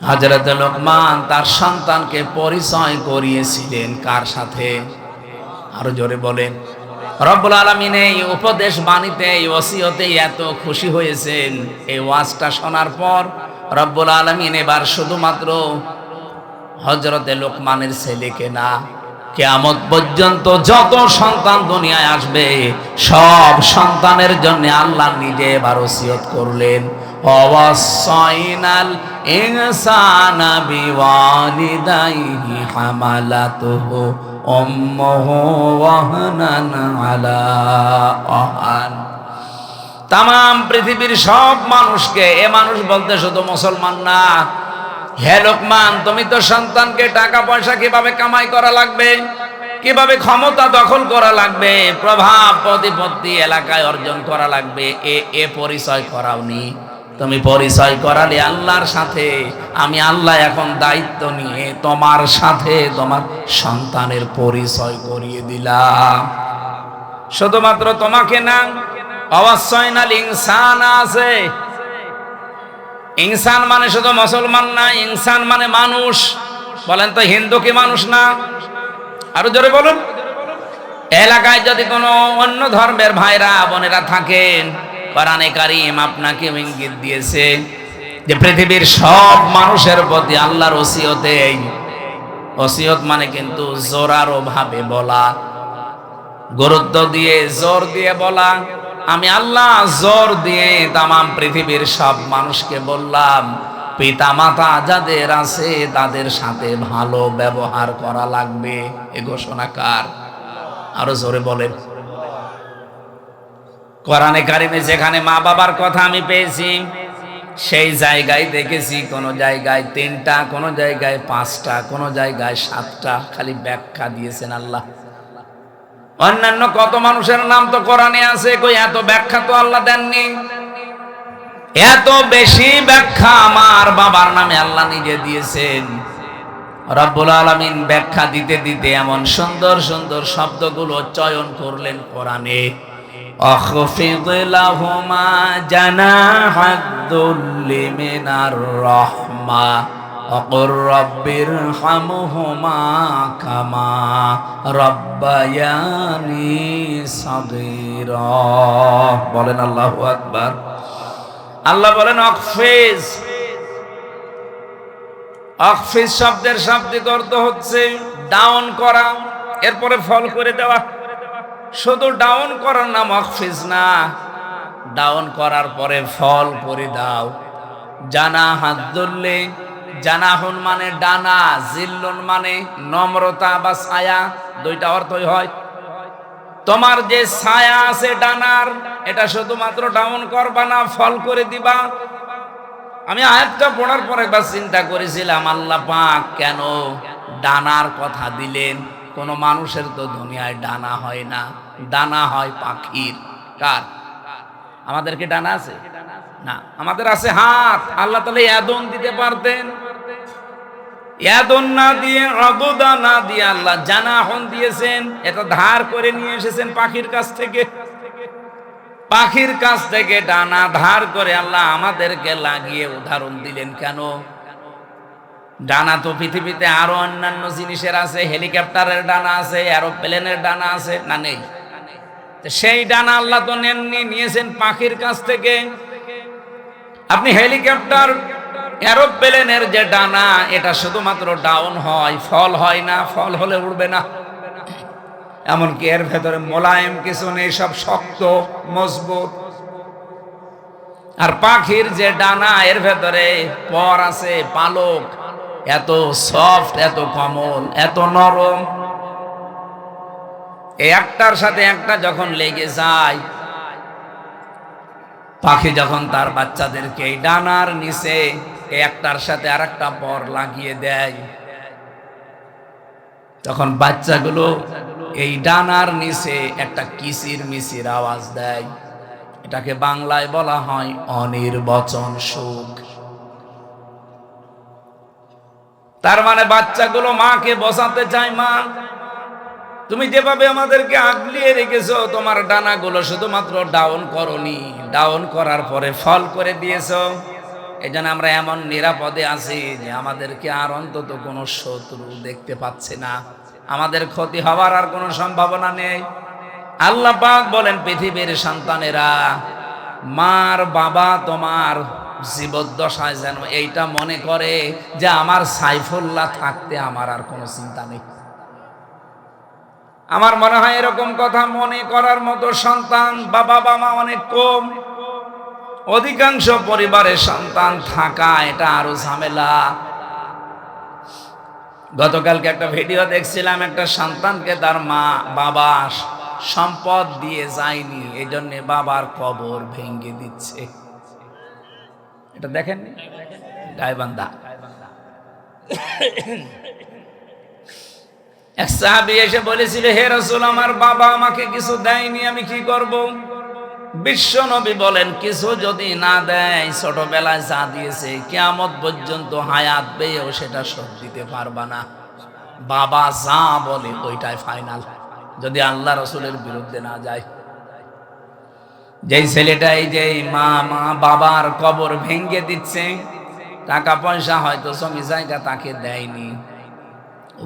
হযরত লোকমান তার সন্তানকে পরিচয় করিয়েছিলেন কার সাথে? আরো জোরে বলেন। রব্বুল আলামিন এই উপদেশ বাণীতে, এই ওসিয়তে এত খুশি হয়েছেন। এই ওয়াজটা শোনার পর রব্বুল আলামিন এবার শুধুমাত্র হযরতে লোকমানের ছেলেকে না, কিয়ামত পর্যন্ত যত সন্তান দুনিয়ায় আসবে সব সন্তানের জন্য আল্লাহ নিজে এবার ওসিয়ত করলেন, ওয়াসাইনাল ইনসানা বিওয়ালিদাইহি হামালাতুহু উম্মুহু ওয়াহনান আলা ওয়াহান। তাম পৃথিবীর সব মানুষকে, এ মানুষ বলতে শুধু মুসলমান না, হে লোকমান, তুমি তো সন্তানকে টাকা পয়সা কিভাবে কামাই করা লাগবে, কিভাবে ক্ষমতা দখল করা লাগবে, প্রভাব প্রতিপত্তি এলাকায় অর্জন করা লাগবে, এ পরিচয় করাওনি। তুমি পরিচয় করালে আল্লাহর সাথে। আমি আল্লাহ এখন দায়িত্ব নিয়ে তোমার সাথে তোমার সন্তানের পরিচয় করিয়ে দিলাম। শুধুমাত্র তোমাকে না, অবশ্যইনাল ইনসান আছে। ইনসান মানে শুধু মুসলমান না, ইনসান মানে মানুষ। বলেন তো, হিন্দু কি মানুষ না? আরো জোরে বলুন। এলাকায় যদি কোনো অন্য ধর্মের ভাইরা বোনেরা থাকেন, কোরআনে কারীম আপনাকে ইঙ্গিত দিয়েছে যে পৃথিবীর সব মানুষের প্রতি আল্লাহর ওসিয়তে। ওসিয়ত মানে কিন্তু জোরালো ভাবে বলা, গুরুত্ব দিয়ে জোর দিয়ে বলা। আমি আল্লাহ জোর দিয়ে তাম পৃথিবীর সব মানুষকে বললাম, পিতা মাতা যাদের আছে তাদের সাথে ভালো ব্যবহার করা লাগবে। এ ঘোষণা কার? আরো জোরে বলেন। কোরআনে কারিমে যেখানে মা বাবার কথা আমি পেয়েছি, সেই জায়গায় দেখেছি কোন জায়গায় 3টা, কোন জায়গায় 5টা, কোন জায়গায় 7টা। খালি ব্যাখ্যা দিয়েছেন আল্লাহ। অন্যান্য কত মানুষের নাম তো কোরআনে আছে, কই এত ব্যাখ্যা তো আল্লাহ দেননি। এত বেশি ব্যাখ্যা আমার বাবার নামে আল্লাহ নিজে দিয়েছেন। রব্বুল আলামিন ব্যাখ্যা দিতে দিতে এমন সুন্দর সুন্দর শব্দগুলো চয়ন করলেন কোরআনে। আখফিদ লাহুমা জানাহাদ-দুল্লি মিনার রাহমা ওয়াকুর রাব্বিরহামহুমা কামা রাব্বায়ানি সাগীরা। বলেন আল্লাহু আকবার। আল্লাহ বলেন আখফিজ। আখফিজ শব্দের শাব্দিক অর্থ হচ্ছে ডাউন করা, এরপরে ফল করে দেওয়া। শুধু ডাউন করার নাম আখফিজ না, ডাউন করার পরে ফল করে দাও। জানাহাদ-দুল্লি, জানাহুন মানে ডানা, জিল্লুন মানে নম্রতা বা ছায়া, দুইটা অর্থই হয়। তোমার যে ছায়া আছে ডানার, এটা শুধুমাত্র ডাউন করবা না, ফল করে দিবা। আমি আয়াতটা পড়ার পর একবার চিন্তা করেছিলাম, আল্লাহ পাক কেন ডানার কথা দিলেন? কোন মানুষের তো দুনিয়ায় ডানা হয় না, ডানা হয় পাখির। কার? আমাদের কি ডানা আছে? না, আমাদের আছে হাত। আল্লাহ তাহলে ইয়াদুন দিতে পারতেন, ইয়াদুন না দিয়ে, আদুদা না দিয়ে আল্লাহ জানাহুন দিয়েছেন। এটা ধার করে নিয়ে এসেছেন পাখির কাছ থেকে। পাখির কাছ থেকে ডানা ধার করে আল্লাহ আমাদেরকে লাগিয়ে উদাহরণ দিলেন কেন? ডানা তো পৃথিবীতে আরো অন্যান্য জিনিসের আছে, হেলিকপ্টারের ডানা আছে, এরোপ্লেনের ডানা আছে, না নেই? সেই ডানা আল্লাহ তো নেননি, নিয়েছেন পাখির কাছ থেকে। আপনি হেলিকপ্টার, এরোপ্লেনের যে ডানা, এটা শুধুমাত্র ডাউন হয়, ফল হয় না। ফল হলে উড়বে না। এমনকি এর ভেতরে মোলায়েম কিছু নেই, সব শক্ত মজবুত। আর পাখির যে ডানা, এর ভেতরে পর আছে, পালক, এত সফট, এত কোমল, এত নরম। একটার সাথে একটা যখন লেগে যায়, পাখি যখন তার বাচ্চাদেরকে এই ডানার নিচে একটার সাথে আরেকটা পর লাগিয়ে দেয়, তখন বাচ্চাগুলো এই ডানার নিচে একটা কিচির মিচির আওয়াজ দেয়। এটাকে বাংলায় বলা হয় অনির্বচন সুখ। তার মানে বাচ্চাগুলো মাকে বসাতে চায়, মা তুমি যেভাবে আমাদেরকে আগলিয়ে রেখেছো, তোমার ডানাগুলো শুধুমাত্র ডাউন করনি, ডাউন করার পরে ফল করে দিয়েছো। এই জন্য আমরা এমন নিরাপদে আছি যে আমাদেরকে আর অন্তত কোনো শত্রু দেখতে পাচ্ছে না, আমাদের ক্ষতি হওয়ার আর কোনো সম্ভাবনা নেই। আল্লাহ পাক বলেন পৃথিবীর সন্তানেরা মার বাবা তোমার জীবদ্দশায় যেন এইটা মনে করে যে আমার সাইফুল্লাহ থাকতে আমার আর কোনো চিন্তা নেই। আমার মনে হয় এরকম কথা মনে করার মতো সন্তান বাবা মা অনেক কম। অধিকাংশ পরিবারের সন্তান থাকা এটা আরো ঝামেলা। গতকালকে একটা ভিডিও দেখছিলাম, একটা সন্তানকে তার মা বাবা সম্পদ দিয়ে যায়নি, এই জন্য বাবার কবর ভেঙে দিচ্ছে। এটা দেখেননি? গায়বান্ধা এক সাহাবী এসে বলেছিল, হে রাসূল, আমার বাবা আমাকে কিছু দেয়নি, আমি কি করব? বিশ্ব নবী বলেন, কিছু যদি না দেয়, ছোটবেলায় যা দিয়েছে কিয়ামত পর্যন্ত হায়াত পেয়েও সেটা শোধ দিতে পারবা না। বাবা যা বলে ওইটাই ফাইনাল, যদি আল্লাহ রসুলের বিরুদ্ধে না যায়। যেই ছেলেটাই যেই মা বাবার কবর ভেঙে দিচ্ছে, টাকা পয়সা হয়তো জমি জায়গা তাকে দেয়নি,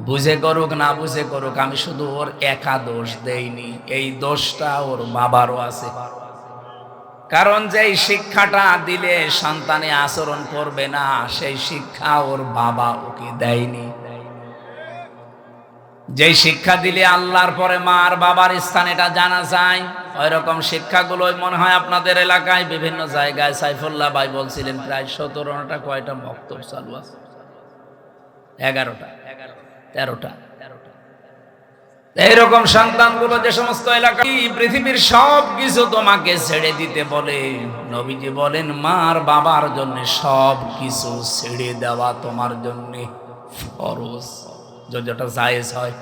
বুঝে করুক না বুঝে করুক, আমি শুধু ওর একা দোষ দেইনি, এই দোষটা ওর বাবারও আছে। কারণ যেই শিক্ষাটা দিলে সন্তানে আচরণ করবে না, সেই শিক্ষা ওর বাবা ওকে দেয়নি। যেই শিক্ষা দিলে আল্লাহর পরে মা আর বাবার স্থান এটা জানা যায়, ওই রকম শিক্ষাগুলোই মনে হয় আপনাদের এলাকায় বিভিন্ন জায়গায়। সাইফুল্লাহ ভাই বলছিলেন প্রায় 17টা কয়টা মক্তব চালু আছে, 11টা 13টা। এইরকম সন্তানগুলো যে সমস্ত এলাকায় পৃথিবীর সব কিছু তোমাকে ছেড়ে দিতে বলে, নবীজি বলেন মার বাবার জন্য সব কিছু ছেড়ে দেওয়া তোমার জন্য ফরজ, যদি ওটা জায়েজ হয়।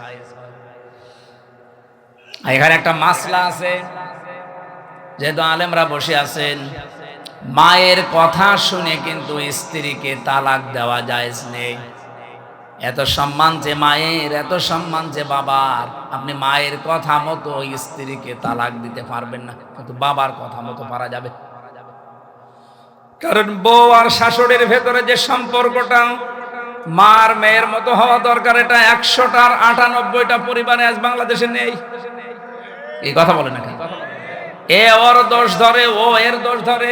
এখানে একটা মাসলা আছে, যেহেতু আলেমরা বসে আছেন, মায়ের কথা শুনে কিন্তু স্ত্রীকে তালাক দেওয়া জায়েজ নেই। এত সম্মান যে মায়ের, এত সম্মান যে বাবার, আপনি মায়ের কথা মতো স্ত্রীকে তালাক দিতে পারবেন না, কিন্তু বাবার কথা মতো পারা যাবে। কারণ বউ আর শাশুড়ির ভেতরে যে সম্পর্কটা মার মেয়ের মতো হওয়া দরকার, এটা 100টার 98টা পরিবারে আজ বাংলাদেশে নেই। এই কথা বলে না কেন? এ ওর দোষ ধরে, ও এর দোষ ধরে।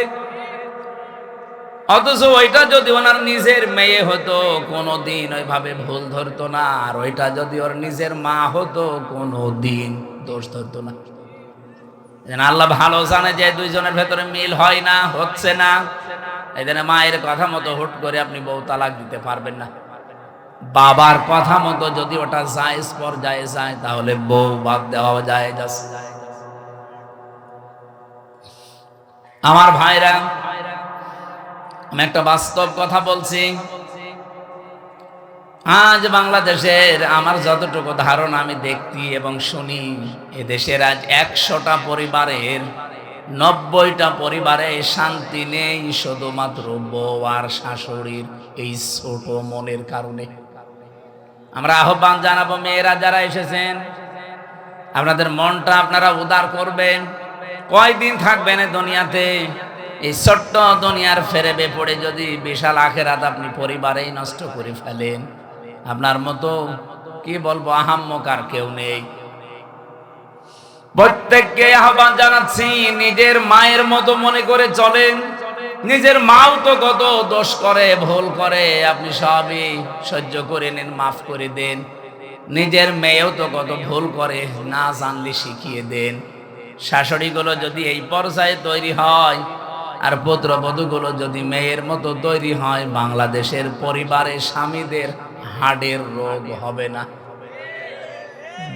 অথচ ওইটা যদি ওনার নিজের মেয়ে হতো কোনোদিন ওইভাবে ভুল ধরতো না, আর ওইটা যদি ওর নিজের মা হতো কোনোদিন দোষ ধরতো না। আল্লাহ ভালো জানে যে দুইজনের ভেতরে মিল হয় না, হচ্ছে না, এই জন্য মায়ের কথা মতো হুট করে আপনি বউ তালাক দিতে পারবেন না। বাবার কথা মতো যদি ওটা জায়েজ পর্যায়ে যায়, তাহলে বউ বাদ দেওয়া যায়। আমার ভাইরা, আমি একটা বাস্তব কথা বলছি। আজ বাংলাদেশের আমার যতটুকু ধারণা আমি দেখি এবং শুনি, এদেশের আজ 100টা পরিবারের 90টা পরিবারে শান্তি নেই, শুধুমাত্র বউ আর শাশুড়ির এই ছোট মনের কারণে। আমরা আহ্বান জানাবো, মেয়েরা যারা এসেছেন, আপনাদের মনটা আপনারা উদার করবেন। কয়দিন থাকবেন দুনিয়াতে? এই ছোট্ট দুনিয়ার ফেরেবে পড়ে যদি বিশাল আখেরাত আপনি পরিবারেই নষ্ট করে ফেলেন, আপনার মতো কি বলবো আহাম্মক আর কেউ নেই। প্রত্যেককে আহ্বান জানাচ্ছি, নিজের মায়ের মতো মনে করে চলেন। নিজের মাও তো কত দোষ করে, ভুল করে, আপনি সবই সহ্য করে নেন, মাফ করে দেন। নিজের মেয়েও তো কত ভুল করে, না জানলে শিখিয়ে দেন। শাশুড়িগুলো যদি এই পর্যায়ে তৈরি হয়, আর পুত্রবধূগুলো যদি মেয়ের মতো তৈরি হয়, বাংলাদেশের পরিবারে স্বামীদের হার্টের রোগ হবে না।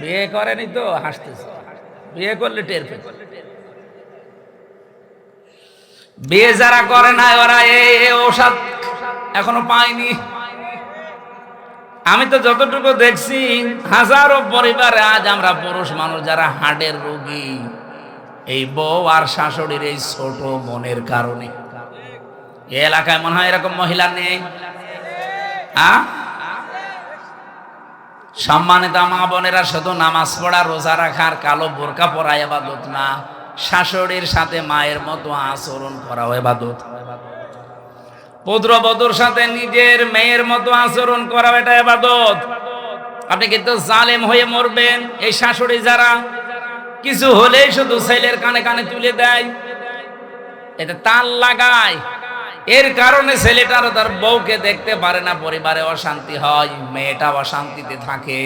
বিয়ে করেনি তো হাসতেছে, বিয়ে করলে টের পেয়ে। বিয়ে যারা করে না, ওরা এই ঔষধ এখনো পায়নি। আমি তো যতটুকু দেখছি, হাজারো পরিবারে আজ আমরা পুরুষ মানুষ যারা হার্টের রোগী, এই বউ আর শাশুড়ির এই ছোট মনের কারণে। এই এলাকায় মনে হয় এরকম মহিলা নেই। সম্মানিত মা বোনেরা, শুধু নামাজ পড়া, রোজা রাখার, কালো বোরকা পরা ইবাদত না, শাশুড়ির সাথে মায়ের মতো আচরণ করা ইবাদত। পুত্রবধূর সাথে নিজের মেয়ের মতো আচরণ করা, এটা ইবাদত। আপনি কিন্তু জালেম হয়ে মরবেন। এই শাশুড়ি যারা, কিছু হলেই শুধু ছেলের কানে কানে তুলে দেয়, এটা তাল লাগায়। এর কারণে ছেলেটারও তার বউকে দেখতে পারে না, পরিবারে অশান্তি হয়, মেয়েটা অশান্তিতে থাকে।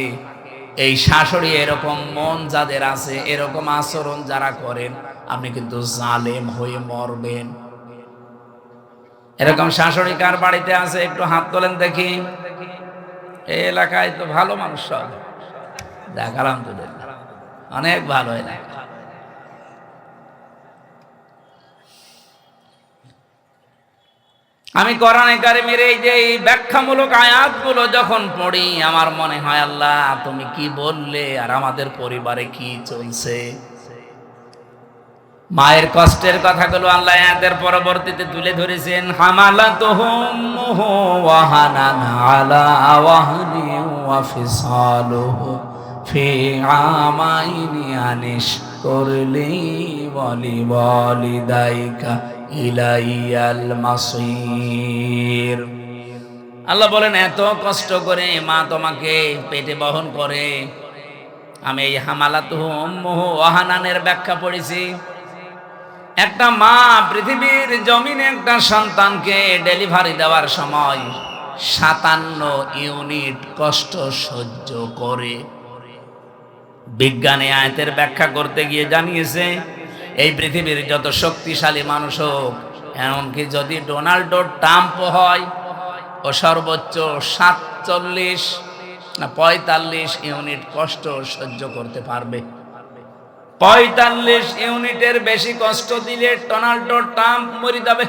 এই শাশুড়ি এরকম মন যাদের আছে, এরকম আচরণ যারা করেন, আপনি কিন্তু জালেম হয়ে মরবেন। এরকম শাশুড়ি কার বাড়িতে আছে একটু হাত তোলেন দেখি। এই এলাকায় তো ভালো মানুষ সব, দেখালাম তো, অনেক ভালো এলাকা। আমি কোরআনে কারিমের এই যে ব্যাখ্যামূলক আয়াতগুলো যখন পড়ি, আমার মনে হয় আল্লাহ তুমি কি বললে আর আমাদের পরিবারে কি চলছে। মায়ের কষ্টের কথাগুলো আল্লাহ আয়াতের পরবর্তীতে তুলে ধরেছেন। হামালাতুহুম ওয়াহানান আলা ওয়াহনি ওয়া ফিসালুহু ফি আমাইনি আনিশকুর লি ওয়া লিওয়ালিদাইকা ইলাইয়াল মাসির। আল্লাহ বলেন এত কষ্ট করে মা তোমাকে পেটে বহন করে। আমি এই হামালাতুহুম ওয়াহানানের ব্যাখ্যা পড়েছি। একটা মা পৃথিবীর জমিনে একটা সন্তানকে ডেলিভারি দেওয়ার সময় 57 ইউনিট কষ্ট সহ্য করে। বিজ্ঞানী আয়াতের ব্যাখ্যা করতে গিয়ে জানিয়েছে, এই পৃথিবীর যত শক্তিশালী মানুষ হোক, এমনকি যদি ডোনাল্ড ট্রাম্প হয়, ও সর্বোচ্চ 47 না 45 ইউনিট কষ্ট সহ্য করতে পারবে। 45 ইউনিটের বেশি কষ্ট দিলে ডোনাল্ড ট্রাম্প মরে যাবে।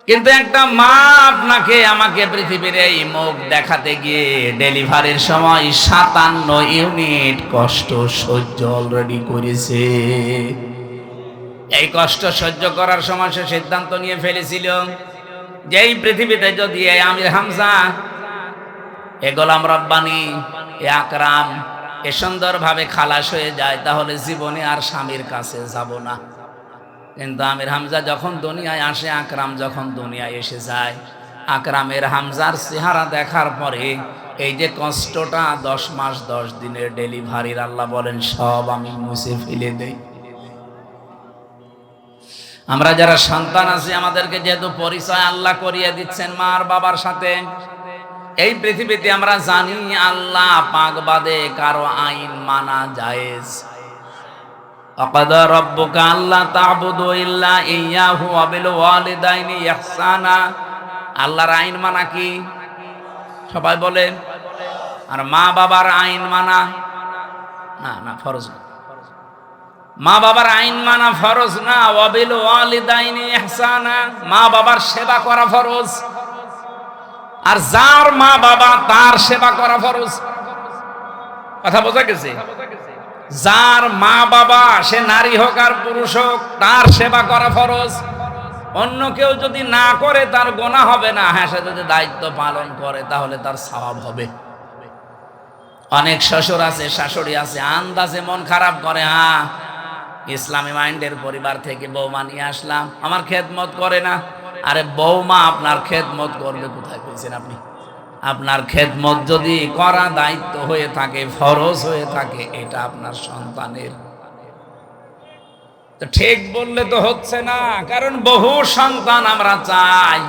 কিন্তু একটা মা আপনাকে আমাকে পৃথিবীর এই মুখ দেখাতে গিয়ে ডেলিভারির সময় 57 ইউনিট কষ্ট সহ্য অলরেডি করেছে। এই কষ্ট সহ্য করার সময় সে সিদ্ধান্ত নিয়ে ফেলেছিল যে এই পৃথিবীতে যদি এই আমির হামজা, এ গোলাম রব্বানি, এ আকরাম এ সুন্দরভাবে খালাস হয়ে যায়, তাহলে জীবনে আর স্বামীর কাছে যাব না। কিন্তু আমির হামজা যখন দুনিয়ায় আসে, আকরাম যখন দুনিয়ায় এসে যায়, আকরামের হামজার চেহারা দেখার পরে এই যে কষ্টটা 10 মাস 10 দিনের ডেলিভারির, আল্লাহ বলেন সব আমি মুছে ফেলে দেই। আমরা যারা সন্তান আছি, আমাদেরকে যেহেতু পরিচয় আল্লাহ করিয়ে দিচ্ছেন মা আর বাবার সাথে, এই পৃথিবীতে আমরা জানি আল্লাহ পাক বাদে কারো আইন মানা জায়েজ। আকাদা রাব্বুকা আল্লা তা'বুদু ইল্লা ইয়্যাহু ওয়া বিল ওয়ালিদাইনি ইহসানা। আল্লাহর আইন মানা কি সবাই বলেন? আর মা বাবার আইন মানা না ফরজ না। মা বাবার আইন মানা ফরজ না। ওয়া বিল ওয়ালিদাইনি ইহসানা, মা বাবার সেবা করা ফরজ। আর যার মা বাবা তার সেবা করা ফরজ। কথা বোঝা গেছে? যার মা বাবা, সে নারী হোক আর পুরুষ হোক, তার সেবা করা ফরজ। অন্য কেউ যদি না করে তার গুনাহ হবে না, হ্যাঁ সে যদি দায়িত্ব পালন করে তাহলে তার সওয়াব হবে। অনেক শ্বশুর আছে, শাশুড়ি আছে, আন্দাজে মন খারাপ করে, হ্যাঁ ইসলামী মাইন্ডের পরিবার থেকে বৌমা নিয়ে আসলাম, আমার খেদমত করে না। আরে বৌমা আপনার খেদমত করবে কোথায় পেয়েছেন আপনি? আপনার খেদমত যদি করা দায়িত্ব হয়ে থাকে, ফরজ হয়ে থাকে, এটা আপনার সন্তানের। তো ঠিক বললে তো হচ্ছে না, কারণ বহু সন্তান আমরা চাই।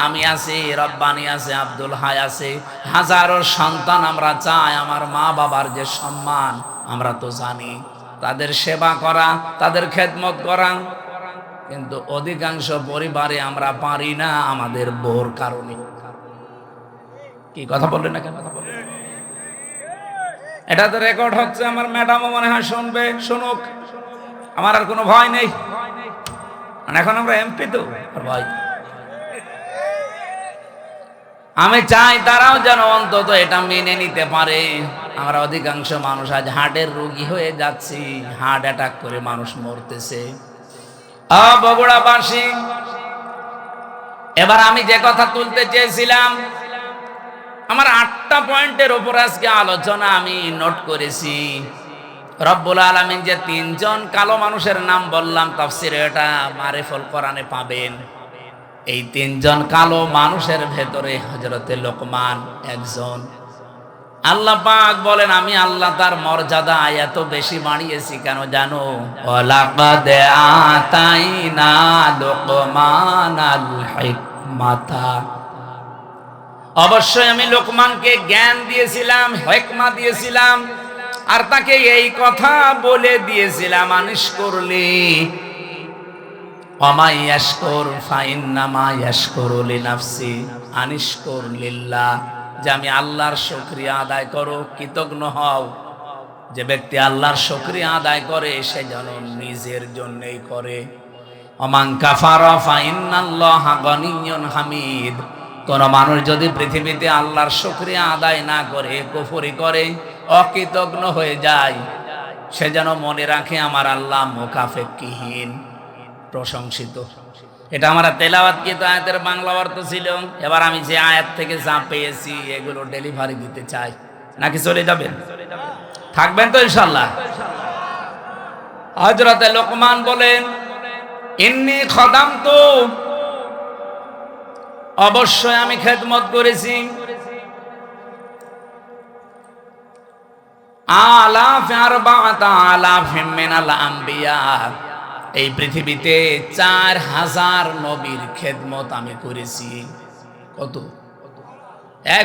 আমি আছি, রব্বানি আছে, আব্দুল হাই আছে, হাজারো সন্তান আমরা চাই আমার মা বাবার যে সম্মান, আমরা তো জানি তাদের সেবা করা, তাদের খেদমত করা। কিন্তু অধিকাংশ পরিবারে আমরা পারি না, আমাদের বোর কারণে। কি কথা বললেন না কেন? এটা তো রেকর্ড হচ্ছে, আমার ম্যাডামও মনে হয় শুনবে, শুনুক, আমার আর কোনো ভয় নেই। এখন আমরা এমপি তো ভয়। আমি চাই তারাও যেন অন্তত এটা মেনে নিতে পারে। আমরা অধিকাংশ মানুষ আজ হার্টের রোগী হয়ে যাচ্ছি, হার্ট অ্যাটাক করে মানুষ মরতেছে। বগুড়াবাসী, এবার আমি যে কথা তুলতে চেয়েছিলাম, আমার 8টা পয়েন্টের উপর আজকে আলোচনা আমি নোট করেছি। রব্বুল আলামিন যে 3 জন কালো মানুষের নাম বললাম তাফসিরে, এটা মারিফুল কোরআনে পাবেন। এই 3 জন কালো মানুষের ভেতরে হযরতে লোকমান একজন, আল্লাহ পাক বলেন আমি আল্লাহ তার মর্যাদা এত বেশি বাড়িয়েছি কেন জানো? ওয়ালাকাদ আতাইনা লুকমানাল হিকমাতা, অবশ্যই আমি লোকমানকে জ্ঞান দিয়েছিলাম, হিকমা দিয়েছিলাম, আর তাকে এই কথা বলে দিয়েছিলাম আনিশ করলি ওয়া মান ইয়াশকুর ফাইন্নামা ইয়াশকুরু লিনাফসি আনিশকুর লিল্লাহ, যে আমি আল্লাহর শুকরিয়া আদায় করো, কৃতজ্ঞ হও। যে ব্যক্তি আল্লাহর শুকরিয়া আদায় করে সে যেন নিজের জন্যই করে। ওমান কাফারা ফাইন্নাল্লাহা গনিয়্যুন হামিদ, কোন মানুষ যদি পৃথিবীতে আল্লাহর শুকরিয়া আদায় না করে, কুফরি করে, অকৃতজ্ঞ হয়ে যায়, সে যেন মনে রাখে আমার আল্লাহ মুকাফেক্ষিহীন, প্রশংসিত। এটা আমরা তেলাওয়াতকৃত আয়াতের বাংলা অর্থ ছিল। এবার আমি যে আয়াত থেকে যা পেয়েছি এগুলো ডেলিভারি দিতে চাই, নাকি চলে যাবেন? থাকবেন তো ইনশাআল্লাহ? হযরতে লোকমান বলেন ইন্নী খাদামতু, অবশ্যই আমি খেদমত করেছি আলাফ আরবাআতা আলাফিম মিনাল আম্বিয়া, এই পৃথিবীতে 4000 নবীর খেদমত আমি করেছি। কত?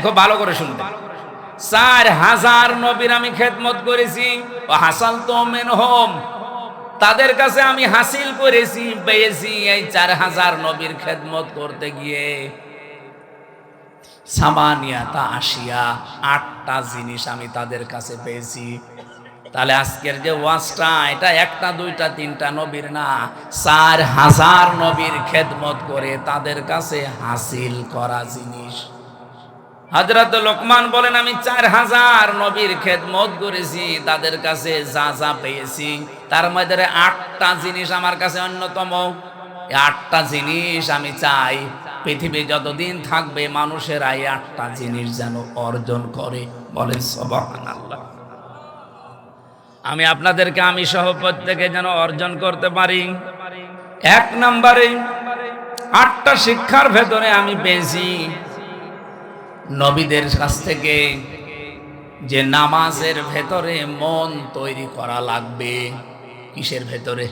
খুব ভালো করে শুনবেন, 4000 নবীর আমি খেদমত করেছি। ওয়া হাসালতু মিনহুম, তাদের কাছে আমি হাসিল করেছি, পেয়েছি এই 4000 নবীর খেদমত করতে গিয়ে সামানিয়াতা আশিয়া, 8টা জিনিস আমি তাদের কাছে পেয়েছি। তাহলে আজকের যে ওয়াজটা, এটা 1টা 2টা 3টা নবীর না, 4000 নবীর খেদমত করে তাদের কাছে হাসিল করা জিনিস। হযরত লোকমান বলেন আমি 4000 নবীর খেদমত করেছি, তাদের কাছে যা যা পেয়েছি তার মধ্যে 8টা জিনিস আমার কাছে অন্যতম। 8টা জিনিস আমি চাই পৃথিবী যতদিন থাকবে মানুষেরা এই 8টা জিনিস যেন অর্জন করে। বলেন সুবহানাল্লাহ। আমি আপনাদেরকে, আমি সহ প্রত্যেকে যেন অর্জন করতে পারি। 1 নম্বরে 8টা শিক্ষার ভেতরে আমি পেয়েছি নবীদের কাছ থেকে যে নামাজের ভেতরে মন তৈরি করা লাগবে। কিসের ভেতরে?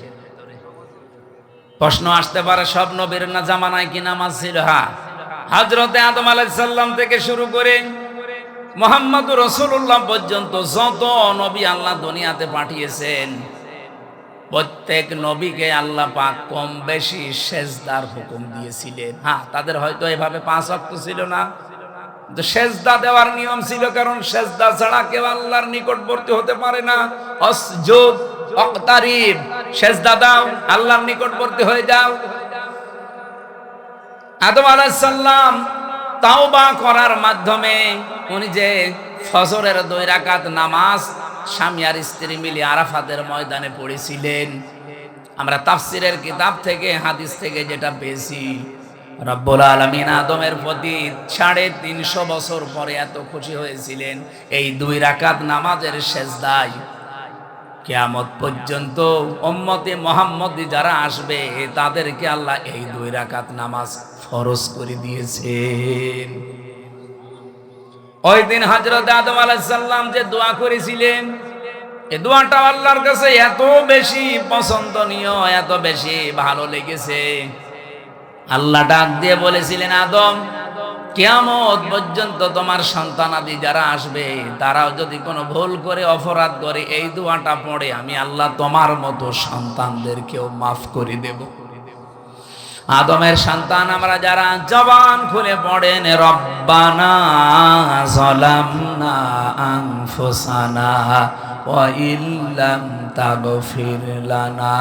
প্রশ্ন আসতে পারে সব নবীর না জামানায় কি নামাজ ছিল? হ্যাঁ, হযরতে আদম আলাইহিস সালাম থেকে শুরু করে মুহাম্মদুর রাসূলুল্লাহ পর্যন্ত যত নবী আল্লাহ দুনিয়াতে পাঠিয়েছেন, প্রত্যেক নবীকে আল্লাহ পাক কম বেশি সেজদার হুকুম দিয়েছিলেন। হ্যাঁ, তাদের হয়তো এভাবে 5 ওয়াক্ত ছিল না, কিন্তু সেজদা দেওয়ার নিয়ম ছিল, কারণ সেজদা ছাড়া কেউ আল্লাহর নিকটবর্তী হতে পারে না। আসজুদ ওয়াক্তারিব, সেজদা দাও, আল্লাহর নিকটবর্তী হয়ে যাও। আদম আলাইহিস সালাম তাওবা করার মাধ্যমে উনি যে ফজরের 2 রাকাত নামাজ স্বামী আর স্ত্রী মিলে আরাফাতের ময়দানে পড়েছিলেন, আমরা তাফসিরের কিতাব থেকে, হাদিস থেকে যেটা পেয়েছি, রব্বুল আলামিন আদমের প্রতি 350 বছর পরে এত খুশি হয়েছিলেন এই 2 রাকাত নামাজের সেজদায়। কিয়ামত পর্যন্ত উম্মতে মুহাম্মদী যারা আসবে তাদেরকে আল্লাহ এই 2 রাকাত নামাজ ফরজ করে দিয়েছেন। ওই দিন হযরত আদম আলাইহিস সালাম যে দোয়া করেছিলেন, এই দোয়াটা আল্লাহর কাছে এত বেশি পছন্দনীয়, এত বেশি ভালো লেগেছে, আল্লাহ ডাক দিয়ে বলেছিলেন, আদম, কিয়ামত পর্যন্ত তোমার সন্তানাদি যারা আসবে তারাও যদি কোনো ভুল করে, অপরাধ করে এই দোয়াটা পড়ে, আমি আল্লাহ তোমার মতো সন্তানদেরকেও মাফ করে দেব। আদমের সন্তান আমরা যারা জবান খুলে পড়েন, রব্বানা যালামনা আনফুসানা ওয়া ইল্লাম তাগফির লানা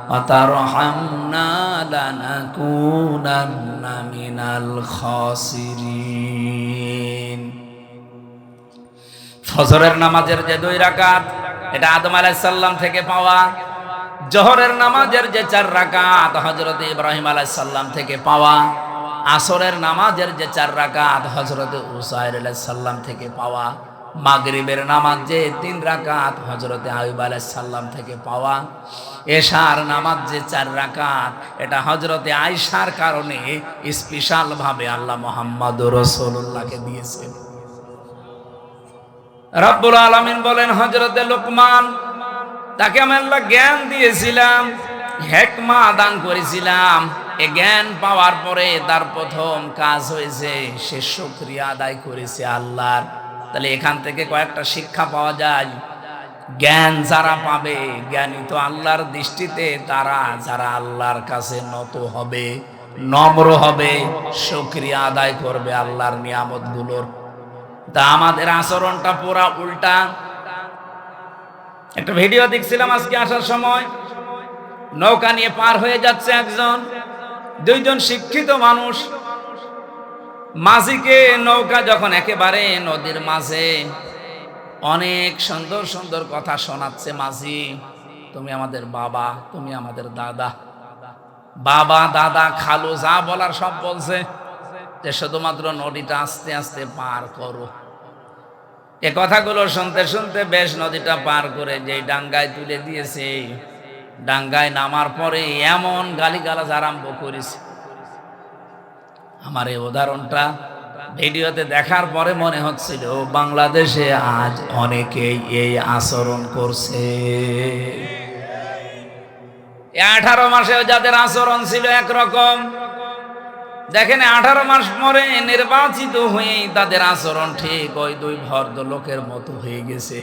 ওয়া তারহামনা লানাকুনান্না মিনাল খাসিরিন। ফজরের নামাজের যে 2 রাকাত, এটা আদম আলাইহিস সালাম থেকে পাওয়া। জোহরের নামাজের যে 4 রাকাত, হযরত ইব্রাহিম আলাইহিস সালাম থেকে পাওয়া। আসরের নামাজের যে 4 রাকাত, হযরত উসাইর আলাইহিস সালাম থেকে পাওয়া। মাগরিবের নামাজ যে 3 রাকাত, হযরত আইয়ুব আলাইহিস সালাম থেকে পাওয়া। এশার নামাজ যে 4 রাকাত, এটা হযরত আয়েশার কারণে স্পেশাল ভাবে আল্লাহ মুহাম্মদুর রাসূলুল্লাহকে দিয়েছেন। রব্বুল আলামিন বলেন হযরতে লোকমান, তাকে আমি আল্লাহ জ্ঞান দিয়েছিলাম, হিকমা দান করেছিলাম। এই জ্ঞান পাওয়ার পরে তার প্রথম কাজ হয়েছে সে শুকরিয়া আদায় করেছে আল্লাহর। তাহলে এখান থেকে কয়েকটা শিক্ষা পাওয়া যায়। জ্ঞান যারা পাবে, জ্ঞানী তো আল্লাহর দৃষ্টিতে তারা যারা আল্লাহর কাছে নত হবে, নম্র হবে, শুকরিয়া আদায় করবে আল্লাহর নিয়ামতগুলোর। তা আমাদের আচরণটা পুরা উল্টা। একটা ভিডিও দেখছিলাম আজকে আসার সময়, নৌকা নিয়ে পার হয়ে যাচ্ছে একজন, দুইজন শিক্ষিত মানুষ। মাঝিকে নৌকা যখন একেবারে নদীর মাঝে, অনেক সুন্দর সুন্দর কথা শোনাচ্ছে মাঝি। তুমি আমাদের বাবা, তুমি আমাদের দাদা, বাবা দাদা খালু যা বলার সব বলছে, যে শুধুমাত্র নদীটা আস্তে আস্তে পার করো। এ কথাগুলো শুনতে শুনতে বেশ নদীটা পার করে যেই ডাঙ্গায় তুলে দিয়েছে, ডাঙ্গায় নামার পরে এমন গালিগালাজ আরম্ভ করেছে। আমার এই উদাহরণটা ভিডিওতে দেখার পরে মনে হচ্ছিল বাংলাদেশে আজ অনেকেই এই আচরণ করছে। 18 মাসেও যাদের আচরণ ছিল একরকম, দেখেন 18 মাস পরে নির্বাচিত হয়ে তাদের আচরণ ঠিক ওই দুই ভদ্রলোকের মতো হয়ে গেছে।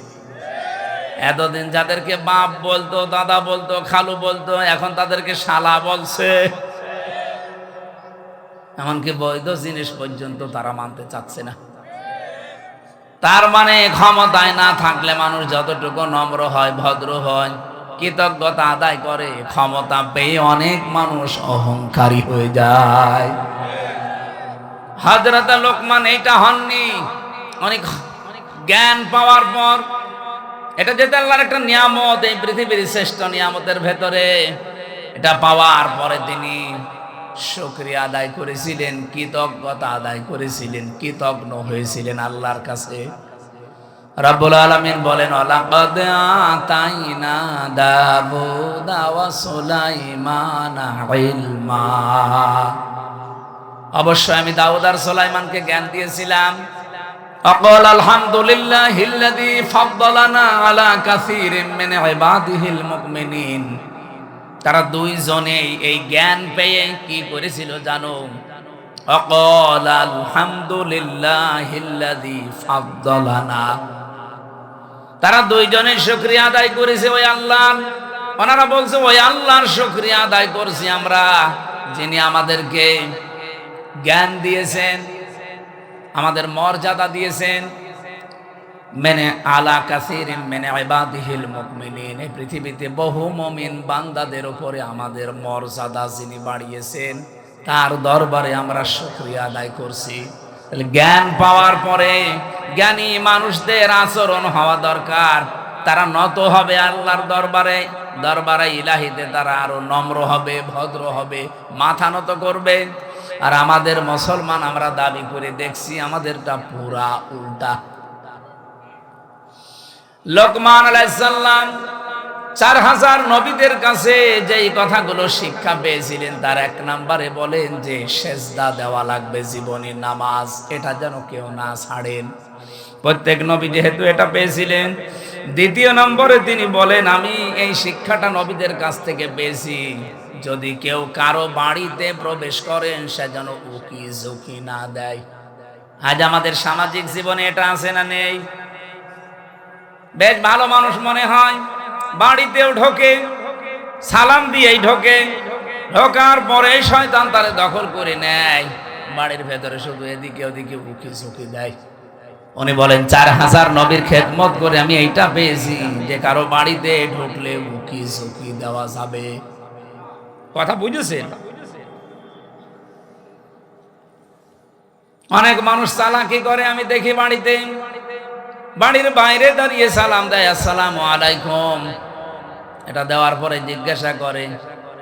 এতদিন যাদেরকে বাপ বলতো, দাদা বলতো, খালু বলতো, এখন তাদেরকে শালা বলছে। এমনকি বৈধ জিনিস পর্যন্ত তারা মানতে চাচ্ছে না। তার মানে ক্ষমতায় না থাকলে মানুষ যতটুকু নম্র হয়, ভদ্র হয়, কৃতজ্ঞতা আদায় করে, ক্ষমতা পেয়ে অনেক মানুষ অহংকারী হয়ে যায়। হযরত লোকমান এইটা হননি। অনেক জ্ঞান পাওয়ার পর, এটা যেটা আল্লাহর একটা নিয়ামত, এই পৃথিবীর শ্রেষ্ঠ নিয়ামতের ভেতরে, এটা পাওয়ার পরে তিনি শুকরিয়া আদায় করেছিলেন, কৃতজ্ঞতা আদায় করেছিলেন, কৃতজ্ঞ হয়েছিলেন আল্লাহর কাছে। রব্বুল আলামিন বলেন ওয়ালাকাদ আতাইনা দাউদা ওয়া সুলাইমানা ইলমা, অবশ্যই আমি দাউদ আর সুলাইমানকে জ্ঞান দিয়েছিলাম। আকাল আলহামদুলিল্লাহিল্লাযী ফাদ্দালানা আলা কাসীরিম মিন ইবাদিহিল মুমিনিন। তারা দুইজনেই এই জ্ঞান পেয়ে কি করেছিল জানো? আকাল আলহামদুলিল্লাহিল্লাযী ফাদ্দালানা, তারা দুইজনের শুকরিয়া আদায় করেছে ওই আল্লাহর। ওনারা বলছে ওই আল্লাহর শুকরিয়া আদায় করছি আমরা, যিনি আমাদেরকে জ্ঞান দিয়েছেন, আমাদের মর্যাদা দিয়েছেন। মেনে আলা কাসীরিম মিন ইবাদিহিল মুমিনিন, এই পৃথিবীতে বহু মুমিন বান্দাদের উপরে আমাদের মর্যাদা যিনি বাড়িয়েছেন, তার দরবারে আমরা শুকরিয়া আদায় করছি। তাহলে জ্ঞান পাওয়ার পরে জ্ঞানী মানুষদের আচরণ হওয়া দরকার। তারা নত হবে আল্লাহর দরবারে, দরবারে ইলাহিতে তারা আরো নম্র হবে, ভদ্র হবে, মাথা নত করবে। আর আমাদের মুসলমান আমরা দাবি করে দেখছি আমাদেরটা পুরা উল্টা। লোকমান আলাইহিস সালাম 4000 নবীদের কাছে যেই কথাগুলো শিক্ষা পেয়েছিলেন, তার 1 নম্বরে বলেন যে সেজদা দেওয়া লাগবে, জীবনী নামাজ, এটা যেন কেউ না ছাড়েন। প্রত্যেক নবী যেহেতু এটা পেয়েছিলেন। 2 নম্বরে তিনি বলেন আমি এই শিক্ষাটা নবীদের কাছ থেকে পেয়েছি, যদি কেউ কারো বাড়িতে প্রবেশ করেন সে যেন উকি ঝুঁকি না দেয়। আজ আমাদের সামাজিক জীবনে এটা আছে না নেই? বেশ ভালো মানুষ মনে হয়, বাড়িতেও ঢোকে, সালাম দিয়েই ঢোকে, ঢোকার পরে শয়তান তারে দখল করে নেয়, বাড়ির ভেতরে শুধু এদিকে ওদিকে উকি ঝুঁকি দেয়। উনি বলেন 4000 নবীর খেদমত করে আমি এইটা পেয়েছি যে কারো বাড়িতে ঢুকলে উকি ঝুঁকি দেওয়া যাবে। কথা বুঝেছেন? অনেক মানুষ চালাকি করে, আমি দেখি বাড়িতে, বাড়ির বাইরে দাঁড়িয়ে সালাম দেয়, আসসালামু আলাইকুম। এটা দেওয়ার পরে জিজ্ঞাসা করে,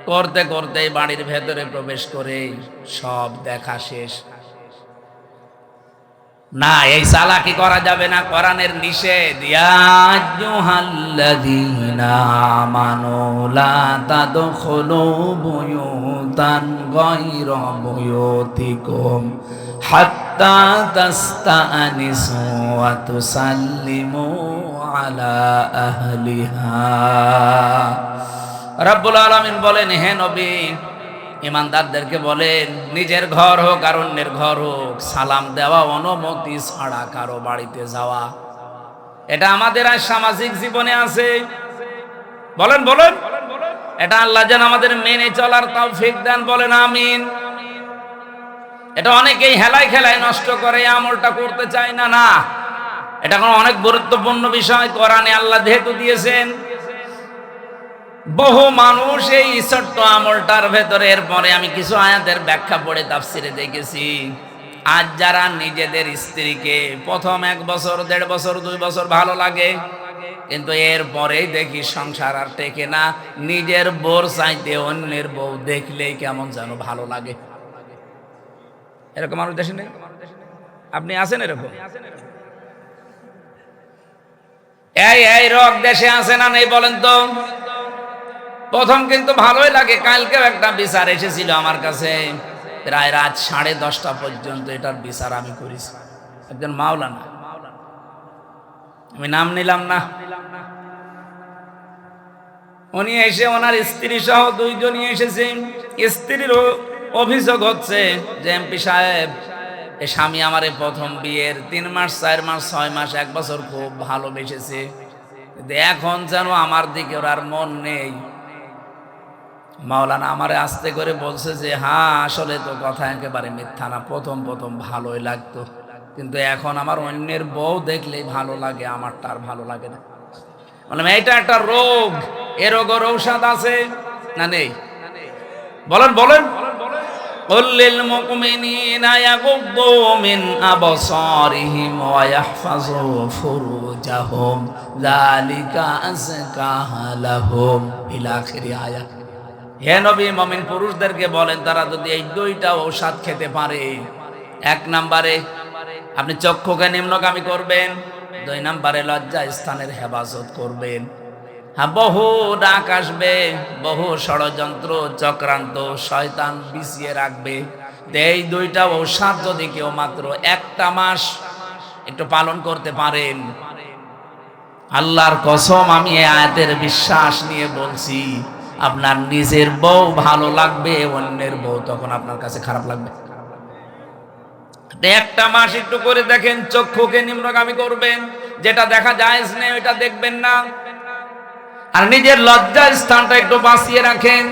করতে করতে বাড়ির ভেতরে প্রবেশ করে সব দেখা শেষ। না, এই চালাকি করা যাবে না, কোরআনের নিষেধ। ইয়া আইয়ুহাল্লাযীনা আমানু লা তাদখুলু বুয়ুতান গায়রা বুয়ুতিকুম হাত্তা তাস্তানিসু ওয়া তুসাল্লিমু আলা আহলিহা। রাব্বুল আলামিন বলেন, হে নবী, ইমানদারদেরকে বলেন, নিজের ঘর হোক আর অন্যের ঘর হোক, সালাম দেওয়া অনুমতি ছাড়া কারো বাড়িতে যাওয়া, এটা আমাদের আর সামাজিক জীবনে আছে। বলেন বলেন, এটা আল্লাহ যেন আমাদের মেনে চলার তৌফিক দেন, বলেন আমিন। এটা অনেকেই হেলায় খেলায় নষ্ট করে, আমলটা করতে চায় না। না, এটা কোনো অনেক গুরুত্বপূর্ণ বিষয়, কোরআনে আল্লাহ যেহেতু দিয়েছেন। বহু মানুষ এই ছোট্ট আমলটার ভেতরে, এরপরে আমি কিছু আয়াতের ব্যাখ্যা পড়ে তাফসিরে দেখেছি, আজ যারা নিজেদের স্ত্রীকে প্রথম 1 বছর 1.5 বছর 2 বছর ভালো লাগে, কিন্তু এরপরেই দেখি সংসার আর টেকে না, নিজের বউর চাইতে অন্যের বউ দেখলেই কেমন যেন ভালো লাগে। এরকম মানুষ দেশে নেই? আপনি আছেন এরকম? এই রোগ দেশে আছে না নেই বলেন তো? প্রথম কিন্তু ভালোই লাগে। কালকেও একটা বিচার এসেছিল আমার কাছে, প্রায় রাত 10:30 পর্যন্ত এটার বিচার আমি করেছি। একজন মাওলানা, আমি নাম নিলাম না, উনি এসে ওনার স্ত্রী সহ 2 জনই এসেছেন। স্ত্রীর অভিযোগ হচ্ছে যে, এমপি সাহেব, এ স্বামী আমারে প্রথম বিয়ের 3 মাস 4 মাস 6 মাস 1 বছর খুব ভালোবেসেছে, কিন্তু এখন যেন আমার দিকে ওর আর মন নেই। মাওলানা আমারে আস্তে করে বলছে যে, হ্যাঁ আসলে তো কথা একেবারে মিথ্যা না, প্রথম ভালোই লাগতো, কিন্তু এখন আমার অন্যের বউ দেখলেই ভালো লাগে, আমারটা আর ভালো লাগে না। বললাম, এইটা একটা রোগ, এ রোগের ঔষধ আছে না নেই? বলেন বলেন। قل للمؤمنين يغضوا من أبصارهم ويحفظوا فروجهم ذلك أزكى لهم إلى آخر آية। হে নবী, মুমিন পুরুষদেরকে বলেন, তারা যদি এই 2টা ঔষধ খেতে পারে, 1 নম্বরে আপনি চক্ষুকে নিম্নগামী করবেন, 2 নম্বরে লজ্জা স্থানের হেফাজত করবেন। হ্যাঁ, বহু ডাক আসবে, বহু ষড়যন্ত্র চক্রান্ত শয়তান বিছিয়ে রাখবে। এই 2টা ঔষধ যদি কেউ মাত্র 1টা মাস একটু পালন করতে পারেন, আল্লাহর কসম, আমি এই আয়াতের বিশ্বাস নিয়ে বলছি, আপনার নিজের বউ ভালো লাগবে, অন্যের বউ তখন আপনার কাছে খারাপ লাগবে। 1টা মাস একটু করে দেখেন, চক্ষুকে নিম্নগামী করবেন, যেটা দেখা যায় না ওইটা দেখবেন না, আর নিজের লজ্জার স্থানটা একটু বাঁচিয়ে রাখেন।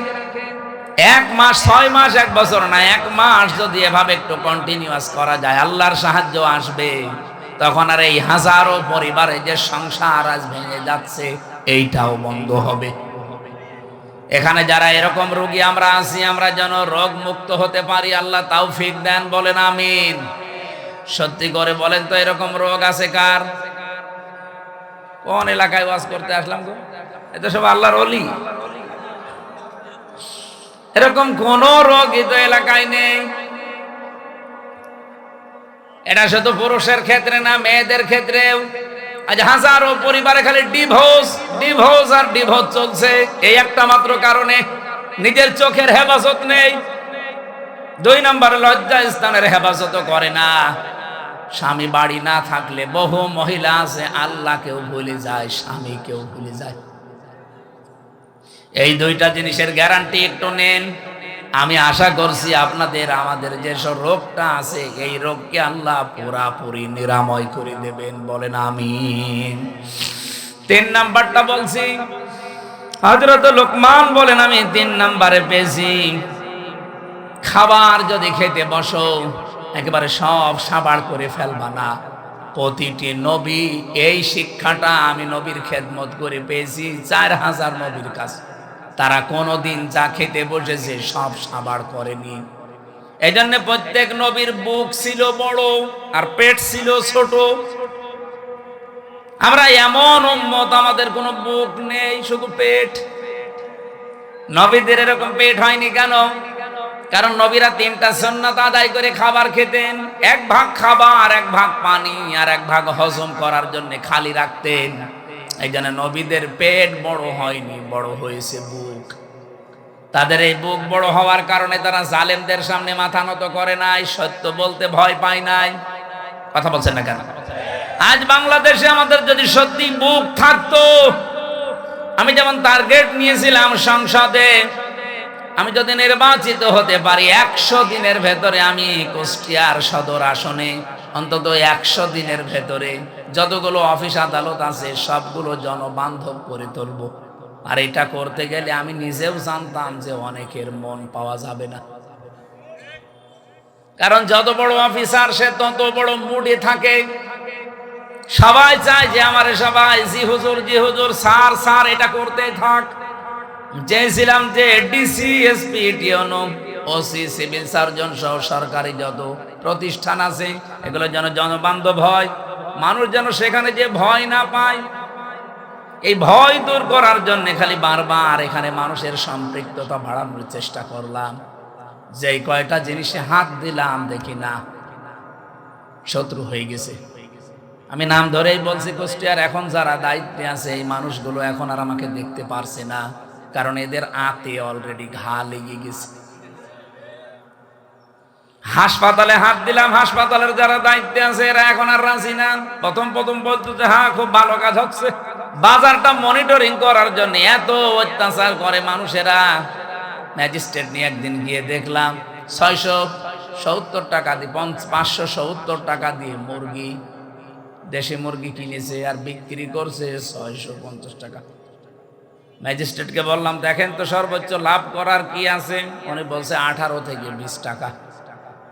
1 মাস 6 মাস 1 বছর না, 1 মাস যদি এভাবে একটু কন্টিনিউয়াস করা যায়, আল্লাহর সাহায্য আসবে। তখন আর এই হাজারো পরিবারে যে সংসার আজ ভেঙে যাচ্ছে, এইটাও বন্ধ হবে। এখানে যারা এরকম রোগী আমরা আছি, আমরা যেন রোগ মুক্ত হতে পারি, আল্লাহ তৌফিক দেন, বলেন আমিন। সত্যি করে বলেন তো, এরকম রোগ আছে কার? কোন এলাকায় ওয়াজ করতে আসলাম গো? এটা সব আল্লাহর ওলি। এরকম কোন রোগী তো এলাকায় নেই। এটা শুধু পুরুষের ক্ষেত্রে না, মেয়েদের ক্ষেত্রেও। আজ হাজারো পরিবারে খালি ডিভোর্স আর ডিভোর্স চলছে, এই একটা মাত্র কারণে, নিজের চোখের হেফাজত নেই। 2 নম্বরে লজ্জা স্থানের হেফাজত করে না। স্বামী বাড়ি না থাকলে বহু মহিলা আছে, আল্লাহকেও ভুলে যায়, স্বামীকেও ভুলে যায়। এই 2টা জিনিসের গ্যারান্টি একটু নেন। আমি আশা করছি আপনাদের, আমাদের যেসব রোগটা আছে, এই রোগকে আল্লাহ পুরাপুরি নিরাময় করে দেবেন, বলেন আমিন। 3 নাম্বারটা বলছি, হযরত লোকমান বলেন, আমি 3 নম্বরে পেয়েছি, খাবার যদি খেতে বসো, একেবারে সব সাবাড় করে ফেলবা না। প্রতিটি নবী এই শিক্ষাটা আমি নবীর খেদমত করে পেয়েছি 4000 নবীর কাছে, তারা কোনোদিন যা খেতে বসেছে সব সাবাড় করেনি। এই জন্য প্রত্যেক নবীর বুক ছিল বড় আর পেট ছিল ছোট। আমরা এমন উম্মত, আমাদের কোনো বুক নেই, শুধু পেট। নবীদের এরকম পেট হয়নি কেন? কারণ নবীরা 3টা সুন্নাত আদায় করে খাবার খেতেন, 1 ভাগ খাবার, 1 ভাগ পানি, আর 1 ভাগ হজম করার জন্য খালি রাখতেন। এই জন্য নবীদের পেট বড় হয়নি, বড় হয়েছে বুক। তাদের এই বুক বড় হওয়ার কারণে তারা জালেমদের সামনে মাথা নত করে নাই, সত্য বলতে ভয় পায় নাই। কথা বলছেন না কেন? আজ বাংলাদেশে আমাদের যদি সত্যি বুক থাকতো, আমি যেমন টার্গেট নিয়েছিলাম সংসদে, আমি যদি নির্বাচিত হতে পারি 100 দিনের ভেতরে আমি কুষ্টিয়ার সদর আসনে অন্তত 100 দিনের ভেতরে যতগুলো অফিস আদালত আছে সবগুলো জনবান্ধব করে তুলব। আর এটা করতে গেলে আমি নিজেও জানতাম যে অনেকের মন পাওয়া যাবে না, কারণ যত বড় অফিসার সে তত বড় মুডে থাকে। সবাই চায় যে আমারে সবাই জি হুজুর, জি হুজুর, স্যার স্যার, এটা করতে থাক। চেয়েছিলাম যে DC, SP, TNO, OC, civil surgeon সহ সরকারি যত প্রতিষ্ঠান আছে এগুলো যেন জনবান্ধব হয়, মানুষ যেন সেখানে যে ভয় না পায়। এই ভয় দূর করার জন্য খালি বারবার এখানে মানুষের সম্পৃক্ততা বাড়ানোর চেষ্টা করলাম। যেই কয়টা জিনিসে হাত দিলাম দেখি না শত্রু হয়ে গেছে। আমি নাম ধরেই বলছি, কুষ্টিয়ার এখন যারা দায়িত্বে আছে এই মানুষগুলো এখন আর আমাকে দেখতে পারছে না, কারণ এদের আতে অলরেডি ঘা লেগে গেছে। হাসপাতালে হাত দিলাম, হাসপাতালের যারা দায়িত্বে আছে এরা এখন আর রাজি না। প্রথম বলতো যে হ্যাঁ খুব ভালো কাজ হচ্ছে। বাজারটা মনিটরিং করার জন্য এত অত্যাচার করে মানুষেরা। ম্যাজিস্ট্রেট নিয়ে একদিন গিয়ে দেখলাম 670 টাকা দিয়ে 570 টাকা দিয়ে মুরগি, দেশি মুরগি কিনেছে আর বিক্রি করছে 650 টাকা। ম্যাজিস্ট্রেটকে বললাম দেখেন তো সর্বোচ্চ লাভ করার কি আছে? উনি বলছে 18 থেকে 20 টাকা।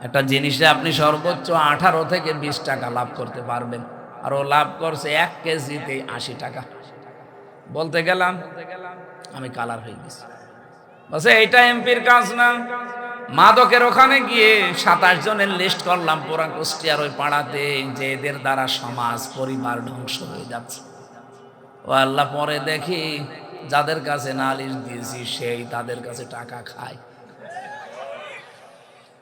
একটা জিনিসে আপনি সর্বোচ্চ 18 থেকে 20 টাকা লাভ করতে পারবেন, আর ও লাভ করছে 1 কেজিতে 80 টাকা। বলতে গেলাম আমি কালার হয়ে গেছি। বলছে এইটা এমপির কাজ না। মাদকের ওখানে গিয়ে 27 জনের লিস্ট করলাম পুরা কুষ্টিয়ার ওই পাড়াতে, যে এদের দ্বারা সমাজ পরিবার ধ্বংস হয়ে যাচ্ছে। ও আল্লাহ, পরে দেখি যাদের কাছে নালিশ দিয়েছি সেই তাদের কাছে টাকা খায়।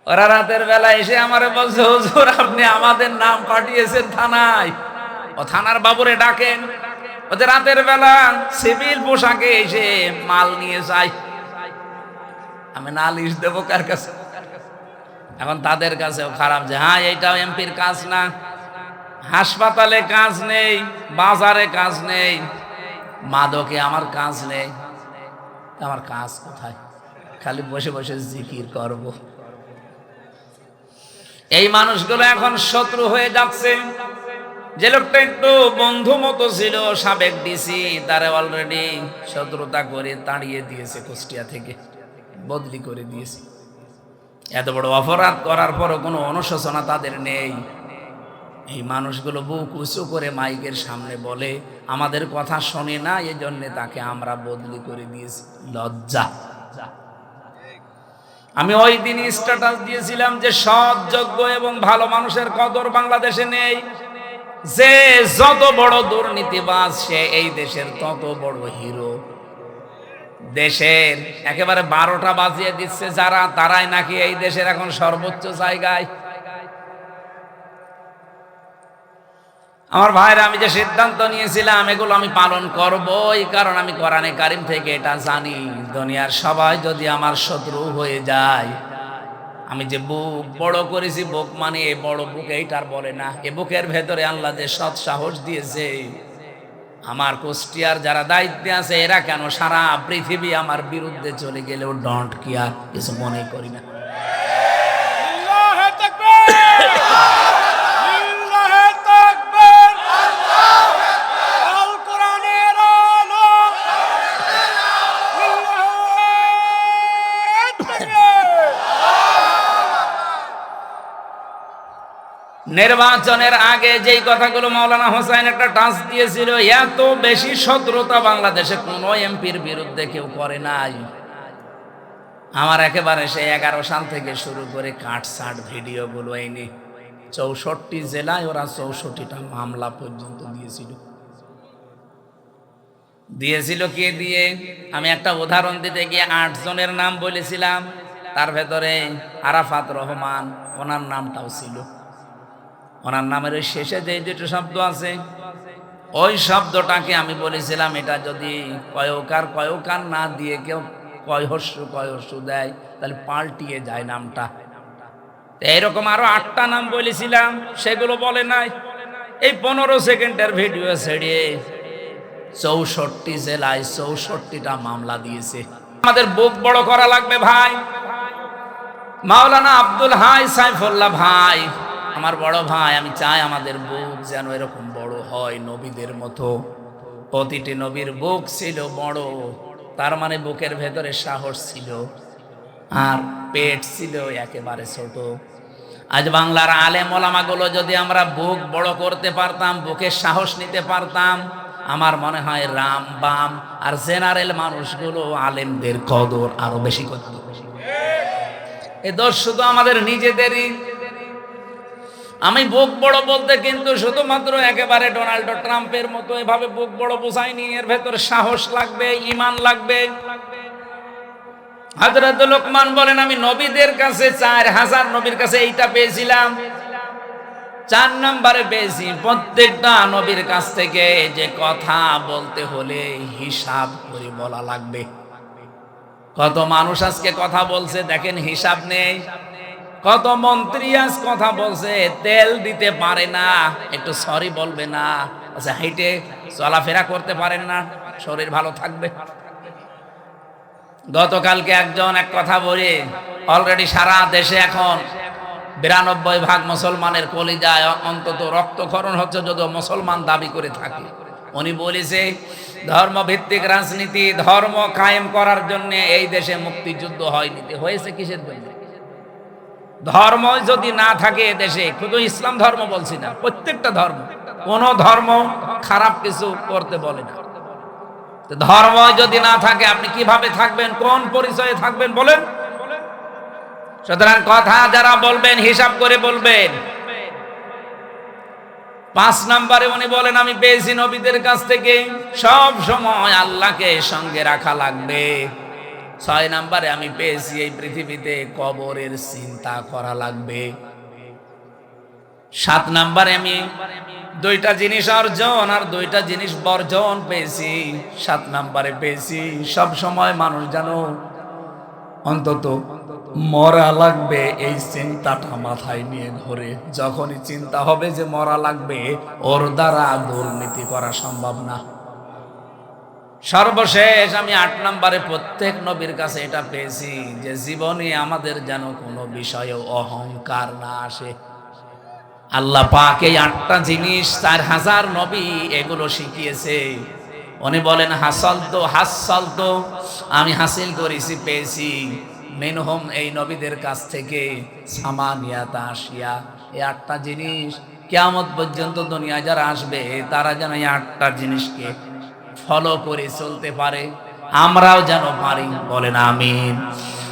ওরা রাতের বেলা এসে আমারে বলছে হুজুর আপনি আমাদের নাম পাঠিয়েছেন থানায়, ও থানার বাবুরে ডাকেন। ওদের রাতের বেলা সিভিল পোশাকে এসে মাল নিয়ে যায়। আমি নালিশ দেবো কার কাছে? এখন তাদের কাছেও খারাপ যে হ্যাঁ এইটাও এমপির কাজ না। হাসপাতালে কাজ নেই, বাজারে কাজ নেই, মাদকে আমার কাজ নেই। আমার কাজ কোথায়? খালি বসে বসে জিকির করব। এই মানুষগুলো এখন শত্রু হয়ে যাচ্ছে। যে লোকটা একটু বন্ধু মতো ছিল সাবেক ডিসি, তারা অলরেডি শত্রুতা করে তাড়িয়ে দিয়েছে, কুষ্টিয়া থেকে বদলি করে দিয়েছে। এত বড় অপরাধ করার পরও কোনো অনুশোচনা তাদের নেই। এই মানুষগুলো বুক উঁচু করে মাইকের সামনে বলে আমাদের কথা শোনে না, এই জন্য তাকে আমরা বদলি করে দিয়েছি। লজ্জা। আমি ওই দিন স্ট্যাটাস দিয়েছিলাম যে সৎ, যোগ্য এবং ভালো মানুষের কদর বাংলাদেশে নেই। যে যত বড় দুর্নীতিবাজ সে এই দেশের তত বড় হিরো। দেশের একেবারে 12টা বাজিয়ে দিচ্ছে যারা, তারাই নাকি এই দেশের এখন সর্বোচ্চ জায়গায়। আমার ভাইরা, আমি যে সিদ্ধান্ত নিয়েছিলাম এগুলো আমি পালন করবই, কারণ আমি কোরআনে কারিম থেকে এটা জানি, দুনিয়ার সবাই যদি আমার শত্রু হয়ে যায়, আমি যে বুক বড় করেছি, বুক মানে এই বড় বুক এইটার বলে না, এ বুকের ভেতরে আল্লাহ যে সৎ সাহস দিয়েছে, আমার কুষ্টিয়ার যারা দায়িত্বে আছে এরা কেন সারা পৃথিবী আমার বিরুদ্ধে চলে গেলেও ডন্ট কেয়ার, কিছু মনে করি না। নির্বাচনের আগে যেই কথাগুলো মাওলানা হোসেন একটা টাচ দিয়েছিল, এত বেশি শত্রুতা বাংলাদেশে কোনো এমপির বিরুদ্ধে কেউ করে নাই। আমার একেবারে সেই 11 সাল থেকে শুরু করে কাটসাট ভিডিওগুলো এনে 64 জেলায় ওরা 64টা মামলা পর্যন্ত দিয়েছিল। কে দিয়ে? আমি একটা উদাহরণ দিতে গিয়ে 8 জনের নাম বলেছিলাম। তার ভেতরে আরাফাত রহমান, ওনার নামটাও ছিল। ওনার নামের ওই শেষে যে দুটো শব্দ আছে, ওই শব্দটাকে আমি বলেছিলাম এটা যদি কয়কার না দিয়ে কেউ কয়হস্যু দেয় তাহলে পাল্টিয়ে যায় নামটা। এইরকম আরো 8টা নাম বলেছিলাম, সেগুলো বলে নাই। এই 15 সেকেন্ডের ভিডিও ছেড়ে 64 জেলায় 64টা মামলা দিয়েছে। আমাদের বুক বড় করা লাগবে ভাই। মাওলানা আব্দুল হাই সাইফুল্লাহ ভাই আমার বড় ভাই, আমি চাই আমাদের বুক যেন এরকম বড় হয় নবীদের মতো। প্রতিটি নবীর বুক ছিল বড়, তার মানে বুকের ভেতরে সাহস ছিল, আর পেট ছিল একেবারে ছোট। আজ বাংলার আলেম ওলামাগুলো যদি আমরা বুক বড় করতে পারতাম, বুকের সাহস নিতে পারতাম, আমার মনে হয় রাম বাম আর জেনারেল মানুষগুলো আলেমদের কদর আরো বেশি করত। এ দোষ শুধু আমাদের নিজেদেরই। আমি বুক বড় বলতে কিন্তু শুধুমাত্র একেবারে ডোনাল্ড ট্রাম্পের মতো এভাবে বুক বড় বোঝাইনি। এর ভেতরে সাহস লাগবে, ঈমান লাগবে। হযরত লোকমান বলেন, আমি নবীদের কাছে 4000 নবীর কাছে এইটা পেয়েছিলাম, 4 নম্বরে পেয়েছি। প্রত্যেকটা নবীর কাছ থেকে যে কথা বলতে হলে হিসাব করে বলা লাগবে। কত মানুষ আজকে কথা বলছে দেখেন, হিসাব নেই। কত মন্ত্রী আজ কথা বলছে, তেল দিতে পারে না, একটু সরি বলবে না, আচ্ছা হেঁটে চলাফেরা করতে পারেন না, শরীর ভালো থাকবে। গতকালকে একজন এক কথা বলে, অলরেডি সারা দেশে এখন 92% মুসলমানের কলিজায় অন্তত রক্তক্ষরণ হচ্ছে, যদিও মুসলমান দাবি করে থাকে। উনি বলেছে ধর্মভিত্তিক রাজনীতি, ধর্ম কায়েম করার জন্য এই দেশে মুক্তিযুদ্ধ হয়নি। হয়েছে কিসের জন্য? ধর্ম যদি না থাকে দেশে, শুধু ইসলাম ধর্ম বলছি না, প্রত্যেকটা ধর্ম, কোন ধর্ম খারাপ কিছু করতে বলে না। ধর্ম যদি না থাকে আপনি কিভাবে থাকবেন, কোন পরিচয়ে থাকবেন বলেন? সুতরাং কথা যারা বলবেন হিসাব করে বলবেন। 5 নম্বরে উনি বলেন, আমি পেয়েছি নবীদের কাছ থেকে সব সময় আল্লাহকে সঙ্গে রাখা লাগবে। 6 নম্বরে আমি পেয়েছি এই পৃথিবীতে কবরের চিন্তা করা লাগবে। 7 নম্বরে আমি 2টা জিনিস অর্জন আর 2টা জিনিস বর্জন পেয়েছি। 7 নম্বরে পেয়েছি সব সময় মানুষ জানো অন্তত মরা লাগবে এই চিন্তাটা মাথায় নিয়ে ঘোরে। যখনই চিন্তা হবে যে মরা লাগবে, ওর দ্বারা দুর্নীতি করা সম্ভব না। সর্বশেষ আমি 8 নম্বরে প্রত্যেক নবীর কাছে এটা পেয়েছি যে জীবনে আমাদের যেন কোনো বিষয়ে অহংকার না আসে। আল্লাহ পাক এই 8টা জিনিস 4000 নবী এগুলো শিখিয়েছে। উনি বলেন হাসল তো আমি হাসিল করেছি, পেয়েছি মিনহুম এই নবীদের কাছ থেকে সামানিয়াতা আশিয়া। এই 8টা জিনিস কিয়ামত পর্যন্ত দুনিয়ায় যারা আসবে তারা যেন এই 8টা জিনিসকে ফলো করে চলতে পারে, আমরাও যেন পারি। বলেন আমিন।